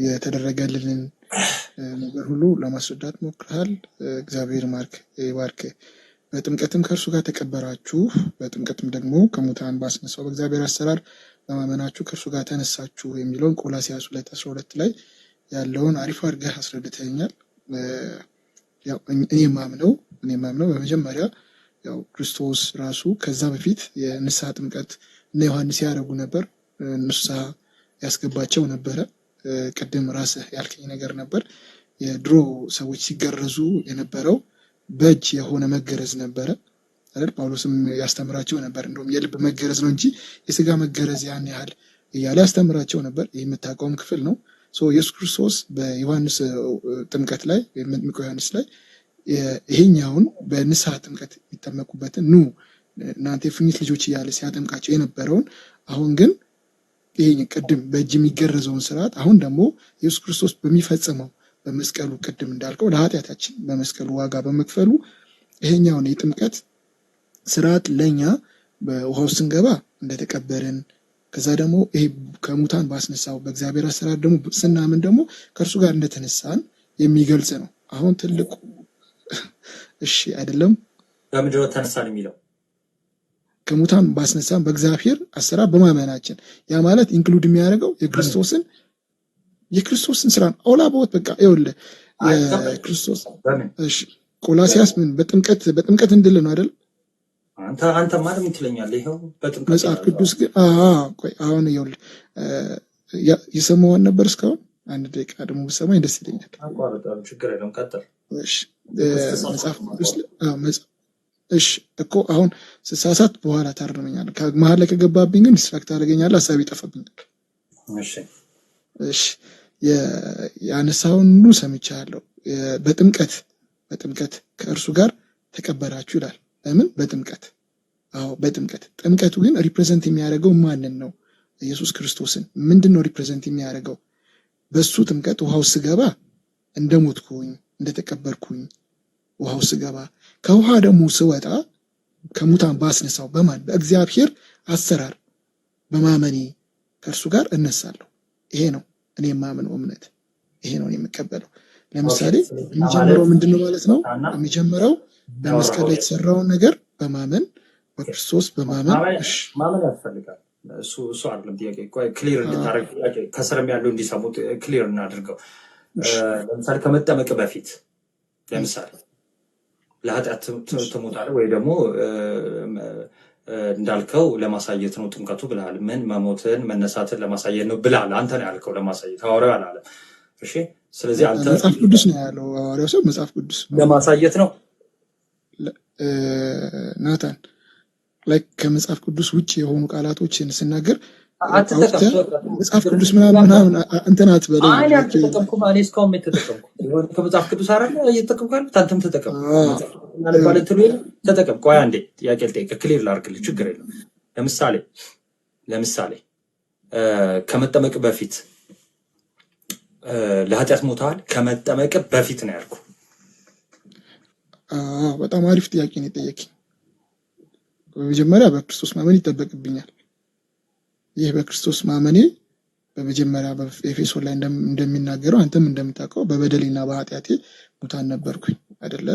የተደረገልንን ነገር ሁሉ ለማስረዳት ሞክረሃል። እግዚአብሔር ይባርክ። በጥምቀትም ከእርሱ ጋር ተቀበራችሁ፣ በጥምቀትም ደግሞ ከሙታን ባስነሳው በእግዚአብሔር አሰራር በማመናችሁ ከእርሱ ጋር ተነሳችሁ የሚለውን ቆላስይስ 2:12 ላይ ያለውን አሪፍ አድርገህ አስረድተኛል። ያው እኔ ማምነው በመጀመሪያ ያው ክርስቶስ ራሱ ከዛ በፊት የንስሐ ጥምቀት እና ዮሐንስ ያደረጉ ነበር፣ ንስሐ ያስገባቸው ነበረ። ቅድም ራስህ ያልከኝ ነገር ነበር። የድሮ ሰዎች ሲገረዙ የነበረው በእጅ የሆነ መገረዝ ነበረ አይደል? ጳውሎስም ያስተምራቸው ነበር። እንደውም የልብ መገረዝ ነው እንጂ የስጋ መገረዝ ያን ያህል እያለ ያስተምራቸው ነበር። ይህ የምታውቀውም ክፍል ነው። ኢየሱስ ክርስቶስ በዮሐንስ ጥምቀት ላይ መጥምቁ ዮሐንስ ላይ ይሄኛውን በንስሐ ጥምቀት የሚጠመቁበትን ኑ እናንተ የእፉኝት ልጆች እያለ ሲያጠምቃቸው የነበረውን አሁን ግን ይሄ ቅድም በእጅ የሚገረዘውን ስርዓት አሁን ደግሞ ኢየሱስ ክርስቶስ በሚፈጽመው በመስቀሉ ቅድም እንዳልከው ለኃጢአታችን በመስቀሉ ዋጋ በመክፈሉ ይሄኛውን የጥምቀት ስርዓት ለኛ በውሃው ስንገባ እንደተቀበርን ከዛ ደግሞ ይሄ ከሙታን ባስነሳው በእግዚአብሔር አሰራር ደግሞ ስናምን ደግሞ ከእርሱ ጋር እንደተነሳን የሚገልጽ ነው። አሁን ትልቁ እሺ አይደለም ለምንድነው ተነሳን የሚለው? ከሙታን ባስነሳን በእግዚአብሔር አሰራር በማመናችን ያ ማለት ኢንክሉድ የሚያደርገው የክርስቶስን ስራ ነው። አውላቦት በቃ ይኸውልህ የክርስቶስ እሺ ቆላስይስ ምን በጥምቀት እንድል ነው አይደል? አንተ ማለት ምን ትለኛለህ? ይሄው በጥምቀት መጽሐፍ ቅዱስ ግን ቆይ አሁን ይኸውልህ የሰማውን ነበር እስካሁን አንድ ደቂቃ ደግሞ ብሰማኝ ደስ ይለኛል። አቋርጣለሁ፣ ችግር የለም ቀጥል። እሺ መጽሐፍ ቅዱስ እሺ እኮ አሁን ስሳሳት በኋላ ታርመኛለህ። ከመሀል ላይ ከገባብኝ ግን ዲስትራክት አደረገኛለህ፣ ሀሳብ ይጠፋብኛል። እሺ ያነሳውን ሁሉ ሰምቻለሁ። በጥምቀት ከእርሱ ጋር ተቀበራችሁ ይላል። ለምን በጥምቀት? በጥምቀት። ጥምቀቱ ግን ሪፕሬዘንት የሚያደርገው ማንን ነው? ኢየሱስ ክርስቶስን። ምንድን ነው ሪፕሬዘንት የሚያደርገው? በሱ ጥምቀት ውሃው ስገባ እንደሞትኩኝ እንደተቀበርኩኝ ውሃው ስገባ ከውሃ ደግሞ ስወጣ ከሙታን ባስነሳው በማን በእግዚአብሔር አሰራር በማመኔ ከእርሱ ጋር እነሳለሁ። ይሄ ነው እኔ የማምነው እምነት፣ ይሄ ነው እኔ የምቀበለው። ለምሳሌ የሚጀምረው ምንድነው ማለት ነው? የሚጀምረው በመስቀል ላይ የተሰራውን ነገር በማመን በክርስቶስ በማመን ማመን ያስፈልጋል። እሱ አይደለም ጥያቄ። ክሊር እንድታደርግ ጥያቄ ከስርም ያለው እንዲሰሙት ክሊር እናድርገው። ለምሳሌ ከመጠመቅ በፊት ለምሳሌ ለኃጢአት ትሞታለህ ወይ ደግሞ እንዳልከው ለማሳየት ነው ጥምቀቱ ብለሃል። ምን መሞትን መነሳትን ለማሳየት ነው ብለሃል። አንተ ነው ያልከው ለማሳየት፣ ሐዋርያው አላለም። እሺ፣ ስለዚህ አንተ መጽሐፍ ቅዱስ ነው ያለው። ሐዋርያው ሰው መጽሐፍ ቅዱስ ለማሳየት ነው ናታን ላይ ከመጽሐፍ ቅዱስ ውጭ የሆኑ ቃላቶችን ስናገር መጽሐፍ ቅዱስ ምናምን እንትን አትበለኝ። እኔ አልተጠቀምኩም። እኔ እስካሁን የተጠቀምኩ የሆነ ከመጽሐፍ ቅዱስ አይደለ እየተጠቀምኩ ያሉት፣ አንተም ተጠቀም ተጠቀም። ቆይ አንዴ ጥያቄ ልጠይቅህ፣ ክሊር ላድርግልህ፣ ችግር የለም። ለምሳሌ ከመጠመቅ በፊት ለኃጢአት ሞተሃል? ከመጠመቅ በፊት ነው ያልኩህ። በጣም አሪፍ ጥያቄ ነው የጠየቅኝ። በመጀመሪያ በክርስቶስ ማመን ይጠበቅብኛል። ይህ በክርስቶስ ማመኔ በመጀመሪያ በኤፌሶን ላይ እንደሚናገረው አንተም እንደምታውቀው በበደሌና በኃጢአቴ ሙታን ነበርኩኝ አይደለ?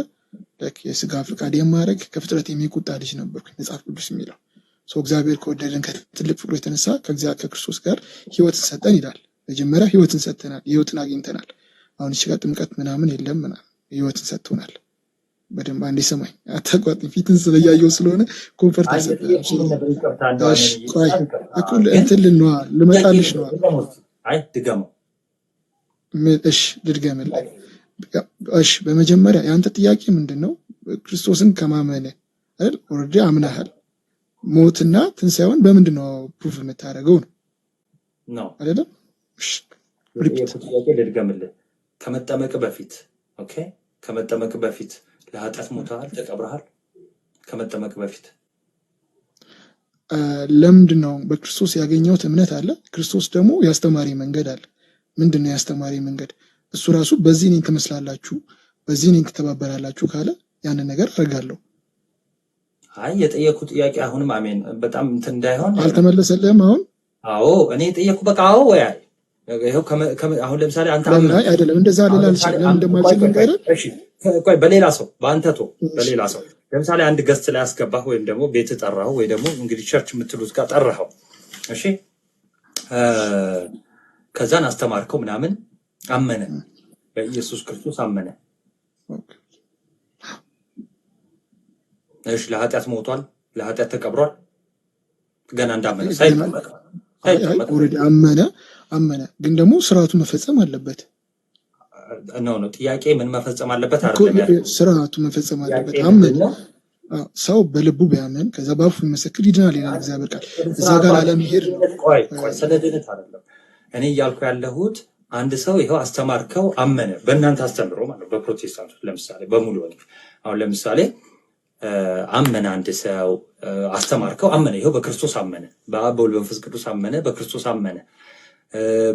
የስጋ ፍቃድ የማድረግ ከፍጥረት የሚቁጣ ልጅ ነበርኩኝ መጽሐፍ ቅዱስ የሚለው። እግዚአብሔር ከወደደን ከትልቅ ፍቅሩ የተነሳ ከክርስቶስ ጋር ህይወትን ሰጠን ይላል። መጀመሪያ ህይወትን ሰጥተናል፣ ህይወትን አግኝተናል። አሁን እሺ ጋር ጥምቀት ምናምን የለም ምናምን፣ ህይወትን ሰጥቶናል። በደንብ አንዴ ሰማኝ፣ አታቋጥኝ። ፊትን ስለያየው ስለሆነ ኮንፈርት አይሰጥም። እኩል እንትን ልመጣልሽ ነው። አይ ድገመው። እሺ ልድገምልህ። እሺ በመጀመሪያ የአንተ ጥያቄ ምንድን ነው? ክርስቶስን ከማመን አይደል? ኦልሬዲ አምናሃል። ሞትና ትንሣኤውን በምንድን ነው ፕሩፍ የምታደርገው ነው አይደለም? እሺ ጥያቄ ልድገምልህ። ከመጠመቅ በፊት ኦኬ፣ ከመጠመቅ በፊት ለኃጢአት ሞተሃል፣ ተቀብረሃል? ከመጠመቅ በፊት ለምንድን ነው? በክርስቶስ ያገኘሁት እምነት አለ። ክርስቶስ ደግሞ ያስተማሪ መንገድ አለ። ምንድን ነው ያስተማሪ መንገድ? እሱ ራሱ በዚህ እኔን ትመስላላችሁ፣ በዚህ እኔን ትተባበራላችሁ ካለ ያንን ነገር አደርጋለሁ። አይ የጠየኩ ጥያቄ አሁንም አሜን፣ በጣም እንትን እንዳይሆን አልተመለሰልህም አሁን? አዎ እኔ የጠየኩ በቃ አዎ ወይ አይ። ይሄው አሁን ለምሳሌ አንተ አይደለም እንደዛ ልል አልችልም። ለምን እንደማልችል ነገር እሺ፣ ቆይ በሌላ ሰው በአንተ በሌላ ሰው ለምሳሌ አንድ ገስት ላይ አስገባህ ወይም ደግሞ ቤት ጠራኸው ወይ ደግሞ እንግዲህ ቸርች የምትሉት ጋር ጠራኸው። እሺ ከዛን አስተማርከው ምናምን፣ አመነ፣ በኢየሱስ ክርስቶስ አመነ። እሺ ለኃጢአት ሞቷል፣ ለኃጢአት ተቀብሯል። ገና እንዳመነ ሳይጠመቅ ኦልሬዲ አመነ፣ ግን ደግሞ ስርዓቱ መፈጸም አለበት። ነው ጥያቄ። ምን መፈጸም አለበት? አይደለም ስርዓቱ መፈጸም አለበት። አመነ ሰው በልቡ ቢያምን ከዛ በአፉ ቢመሰክር ይድናል ይላል እግዚአብሔር ቃል። እዛ ጋር አለመሄድ ነው። ቆይ ስለ ድነት አይደለም እኔ እያልኩ ያለሁት። አንድ ሰው ይኸው አስተማርከው አመነ፣ በእናንተ አስተምሮ ማለት በፕሮቴስታንቶች ለምሳሌ በሙሉ ወንጌል አሁን ለምሳሌ አመነ፣ አንድ ሰው አስተማርከው አመነ፣ ይኸው በክርስቶስ አመነ፣ በአብ በወልድ በመንፈስ ቅዱስ አመነ፣ በክርስቶስ አመነ፣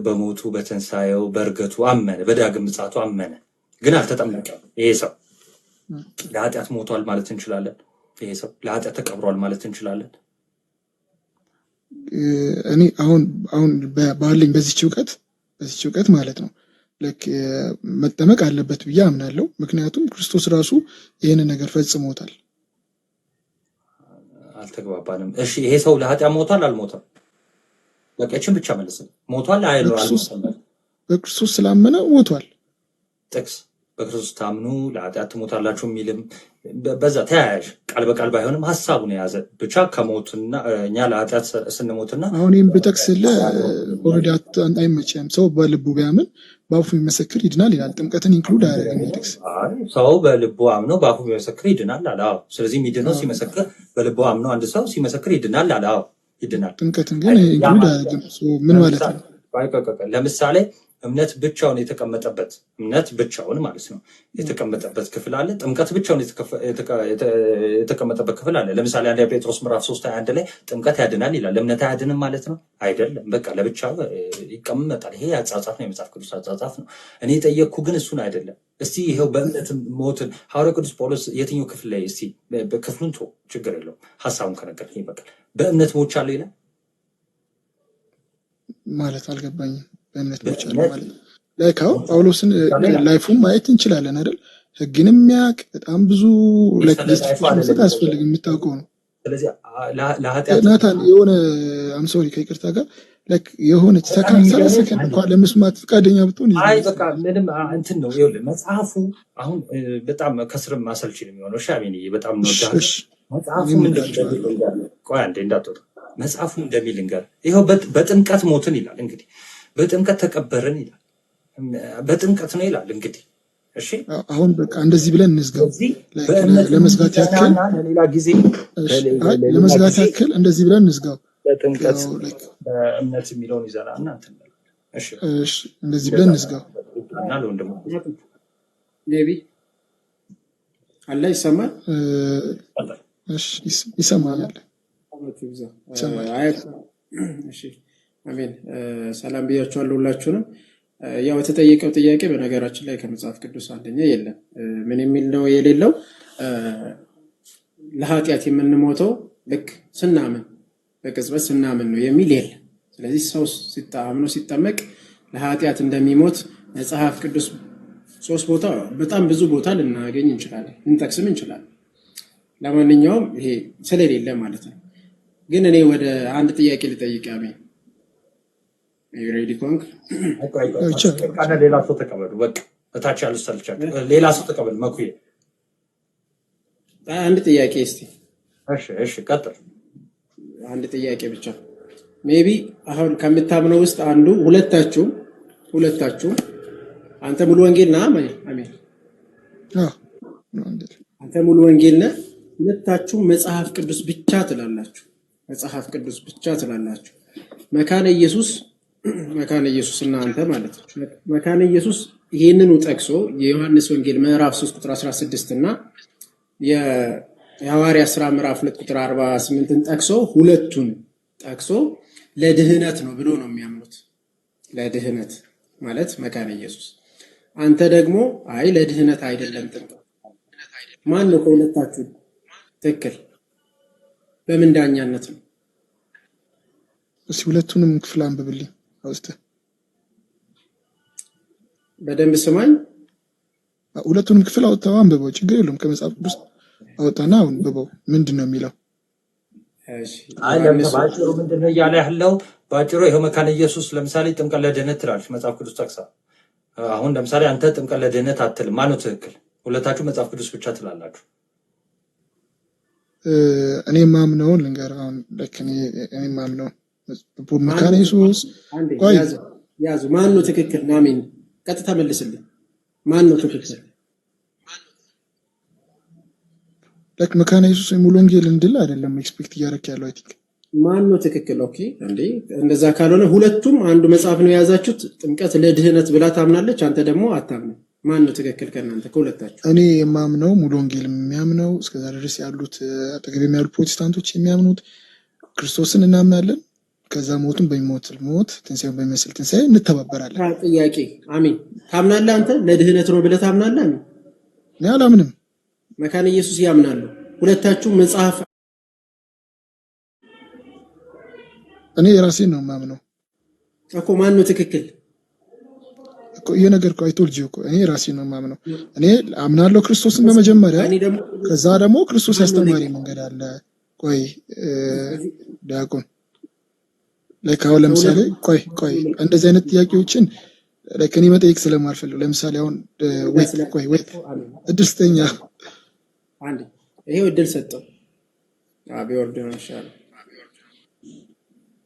በሞቱ በትንሣኤው በእርገቱ አመነ፣ በዳግም ምጽአቱ አመነ፣ ግን አልተጠመቀም። ይሄ ሰው ለኃጢአት ሞቷል ማለት እንችላለን? ይሄ ሰው ለኃጢአት ተቀብሯል ማለት እንችላለን? እኔ አሁን ባለኝ በዚህች እውቀት ማለት ነው መጠመቅ አለበት ብዬ አምናለሁ። ምክንያቱም ክርስቶስ ራሱ ይህንን ነገር ፈጽሞታል። አልተግባባንም። እሺ ይሄ ሰው ለኃጢአት ሞቷል አልሞተም? በቀችን ብቻ መልስ። ሞቷል በክርስቶስ ስላመነ ሞቷል። ጥቅስ በክርስቶስ ታምኑ ለኃጢአት ትሞታላችሁ የሚልም በዛ ተያያዥ ቃል በቃል ባይሆንም ሀሳቡን የያዘ ብቻ ከሞትና እኛ ለኃጢአት ስንሞትና አሁን ይህም ብጠቅስልህ ኦልሬዲ አይመችም። ሰው በልቡ ቢያምን በአፉ የሚመሰክር ይድናል ይላል። ጥምቀትን ኢንክሉድ አያደርግም ጥቅስ። ሰው በልቡ አምኖ በአፉ የሚመሰክር ይድናል አለ። አዎ። ስለዚህ የሚድነው ሲመሰክር በልቡ አምኖ አንድ ሰው ሲመሰክር ይድናል አለ። አዎ ይድናል። ጥምቀትን ግን ኢንክሉድ አያደርግም። ምን ማለት ነው? ለምሳሌ እምነት ብቻውን ብቻውን ማለት ነው የተቀመጠበት ክፍል አለ። ጥምቀት ብቻውን የተቀመጠበት ክፍል አለ። ለምሳሌ አንደኛ ጴጥሮስ ምዕራፍ 3:21 ላይ ጥምቀት ያድናል ይላል። እምነት አያድንም ማለት ነው አይደለም። በቃ ለብቻው ይቀመጣል። ይሄ አጻጻፍ ነው፣ የመጽሐፍ ቅዱስ አጻጻፍ ነው። እኔ የጠየቅኩ ግን እሱን አይደለም። እስቲ ይሄው በእምነት ሞትን ሐዋርያው ቅዱስ ጳውሎስ የትኛው ክፍል ላይ እስቲ ክፍሉን ችግር የለውም ሐሳቡን ከነገርከኝ ይበቃል። በእምነት ሞቻለሁ ይላል ማለት አልገባኝም። በእምነት ሞቻለሁ ማለት ላይካው ጳውሎስን ላይፉን ማየት እንችላለን አይደል? ህግንም የሚያውቅ በጣም ብዙ ለክርስቶስ አያስፈልግም የምታውቀው ነው። ስለዚህ ለኃጢአት ናታን የሆነ አምሶሪ ከይቅርታ ጋር የሆነች ሰከንድ 30 ሰከንድ እንኳን ለመስማት ፈቃደኛ ብትሆን አይ በቃ ምንም እንትን ነው። ይኸውልህ መጽሐፉ አሁን በጣም ከስርም ማሰልች ነው የሚሆነው። ሻሚኒ በጣም ነው መጽሐፉ መጽሐፉ እንደሚል እንጋር ይኸው በጥምቀት ሞትን ይላል። እንግዲህ በጥምቀት ተቀበርን ይላል። በጥምቀት ነው ይላል። እንግዲህ እሺ አሁን በቃ እንደዚህ ብለን እንዝጋው። ለመዝጋት ያክል ለሌላ ጊዜ ለመዝጋት ያክል እንደዚህ ብለን እንዝጋው። በጥምቀት በእምነት የሚለውን ይዘና እናንተ እሺ እንደዚህ ብለን እንዝጋው እና ለወንድሙ ሜቢ አለ ይሰማል። እሺ ይሰማል። እሺ አሜን። ሰላም ብያችኋለሁ ሁላችሁንም። ያው የተጠየቀው ጥያቄ በነገራችን ላይ ከመጽሐፍ ቅዱስ አንደኛ የለም። ምን የሚል ነው የሌለው? ለኃጢአት የምንሞተው ልክ ስናምን በቅጽበት ስናምን ነው የሚል የለም። ስለዚህ ሰው ሲታምኖ ሲጠመቅ ለኃጢአት እንደሚሞት መጽሐፍ ቅዱስ 3 ቦታ በጣም ብዙ ቦታ ልናገኝ እንችላለን፣ ልንጠቅስም እንችላለን። ለማንኛውም ይሄ ስለሌለ ማለት ነው። ግን እኔ ወደ አንድ ጥያቄ ልጠይቅ። አሜን ሬዲ ኮንክ ሌላ ሰው ተቀበሉ። በቃ እታች ያሉ ሰልቻለሁ። ሌላ ሰው ተቀበሉ። መኩዬ አንድ ጥያቄ እስቲ። እሺ ቀጥል። አንድ ጥያቄ ብቻ። ሜቢ አሁን ከምታምነው ውስጥ አንዱ ሁለታችሁ አንተ ሙሉ ወንጌል ነህ? አሜን። አንተ ሙሉ ወንጌል ነህ። ሁለታችሁ መጽሐፍ ቅዱስ ብቻ ትላላችሁ። መጽሐፍ ቅዱስ ብቻ ትላላችሁ። መካነ ኢየሱስ እና አንተ ማለት ነው። መካነ ኢየሱስ ይሄንኑ ጠቅሶ የዮሐንስ ወንጌል ምዕራፍ 3 ቁጥር 16 እና የሐዋርያ ሥራ ምዕራፍ 2 ቁጥር 48ን ጠቅሶ ሁለቱን ጠቅሶ ለድህነት ነው ብሎ ነው የሚያምኑት። ለድህነት ማለት መካነ ኢየሱስ። አንተ ደግሞ አይ ለድህነት አይደለም ጥምቀት። ማን ነው ከሁለታችሁ ትክክል? በምን ዳኛነት ነው? እስቲ ሁለቱንም ክፍል አንብብልኝ አውጥተህ። በደንብ ስማኝ። ሁለቱንም ክፍል አውጥተህ አንብበው፣ ችግር የለውም። ከመጽሐፍ ቅዱስ አውጣና አንብበው። ምንድን ነው የሚለው? አይ ባጭሩ ምንድን ነው እያለ ያለው? ባጭሩ ይኸው መካነ ኢየሱስ ለምሳሌ ጥምቀት ለድህነት ትላለች መጽሐፍ ቅዱስ ጠቅሳ። አሁን ለምሳሌ አንተ ጥምቀት ለድህነት አትልም። ማነው ትክክል? ሁለታችሁ መጽሐፍ ቅዱስ ብቻ ትላላችሁ። እኔ ማምነውን ልንገርህ። አሁን እኔ ማምነውን መካነ ኢየሱስ ያዙ። ማን ነው ትክክል? አሜን። ቀጥታ መልስልኝ። ማን ነው ትክክል? መካነ ኢየሱስ ሙሉ ወንጌል እንድል አይደለም ኤክስፔክት እያደረክ ያለው። አይ ቲንክ ማን ነው ትክክል? ኦኬ እንዴ እንደዛ ካልሆነ ሁለቱም አንዱ መጽሐፍ ነው የያዛችሁት። ጥምቀት ለድህነት ብላ ታምናለች፣ አንተ ደግሞ አታምነው። ማን ነው ትክክል ከእናንተ ከሁለታችሁ? እኔ የማምነው ሙሉ ወንጌል የሚያምነው እስከዛ ድረስ ያሉት አጠገብ የሚያሉ ፕሮቴስታንቶች የሚያምኑት ክርስቶስን እናምናለን። ከዛ ሞቱን በሚሞት ሞት ትንሣኤውን በሚመስል ትንሣኤ እንተባበራለን። ጥያቄ አሜን። ታምናለህ አንተ ለድህነት ነው ብለህ ታምናለህ? አሜን። እኔ አላምንም። መካነ ኢየሱስ ያምናሉ። ሁለታችሁ መጽሐፍ እኔ የራሴን ነው የማምነው እኮ። ማን ነው ትክክል እኮ? ይሄ ነገር እኮ አይቶልጂ እኮ እኔ የራሴን ነው የማምነው። እኔ አምናለሁ ክርስቶስን በመጀመሪያ፣ ከዛ ደግሞ ክርስቶስ ያስተማሪ መንገድ አለ። ቆይ ዲያቆን ለካው ለምሳሌ ቆይ እንደዚህ አይነት ጥያቄዎችን ለከኔ መጠየቅ ስለማልፈልግ ለምሳሌ አሁን ወይት እድስተኛ አንዴ ይሄው እድል ሰጠው። ቢወርድ ነው ይሻላል።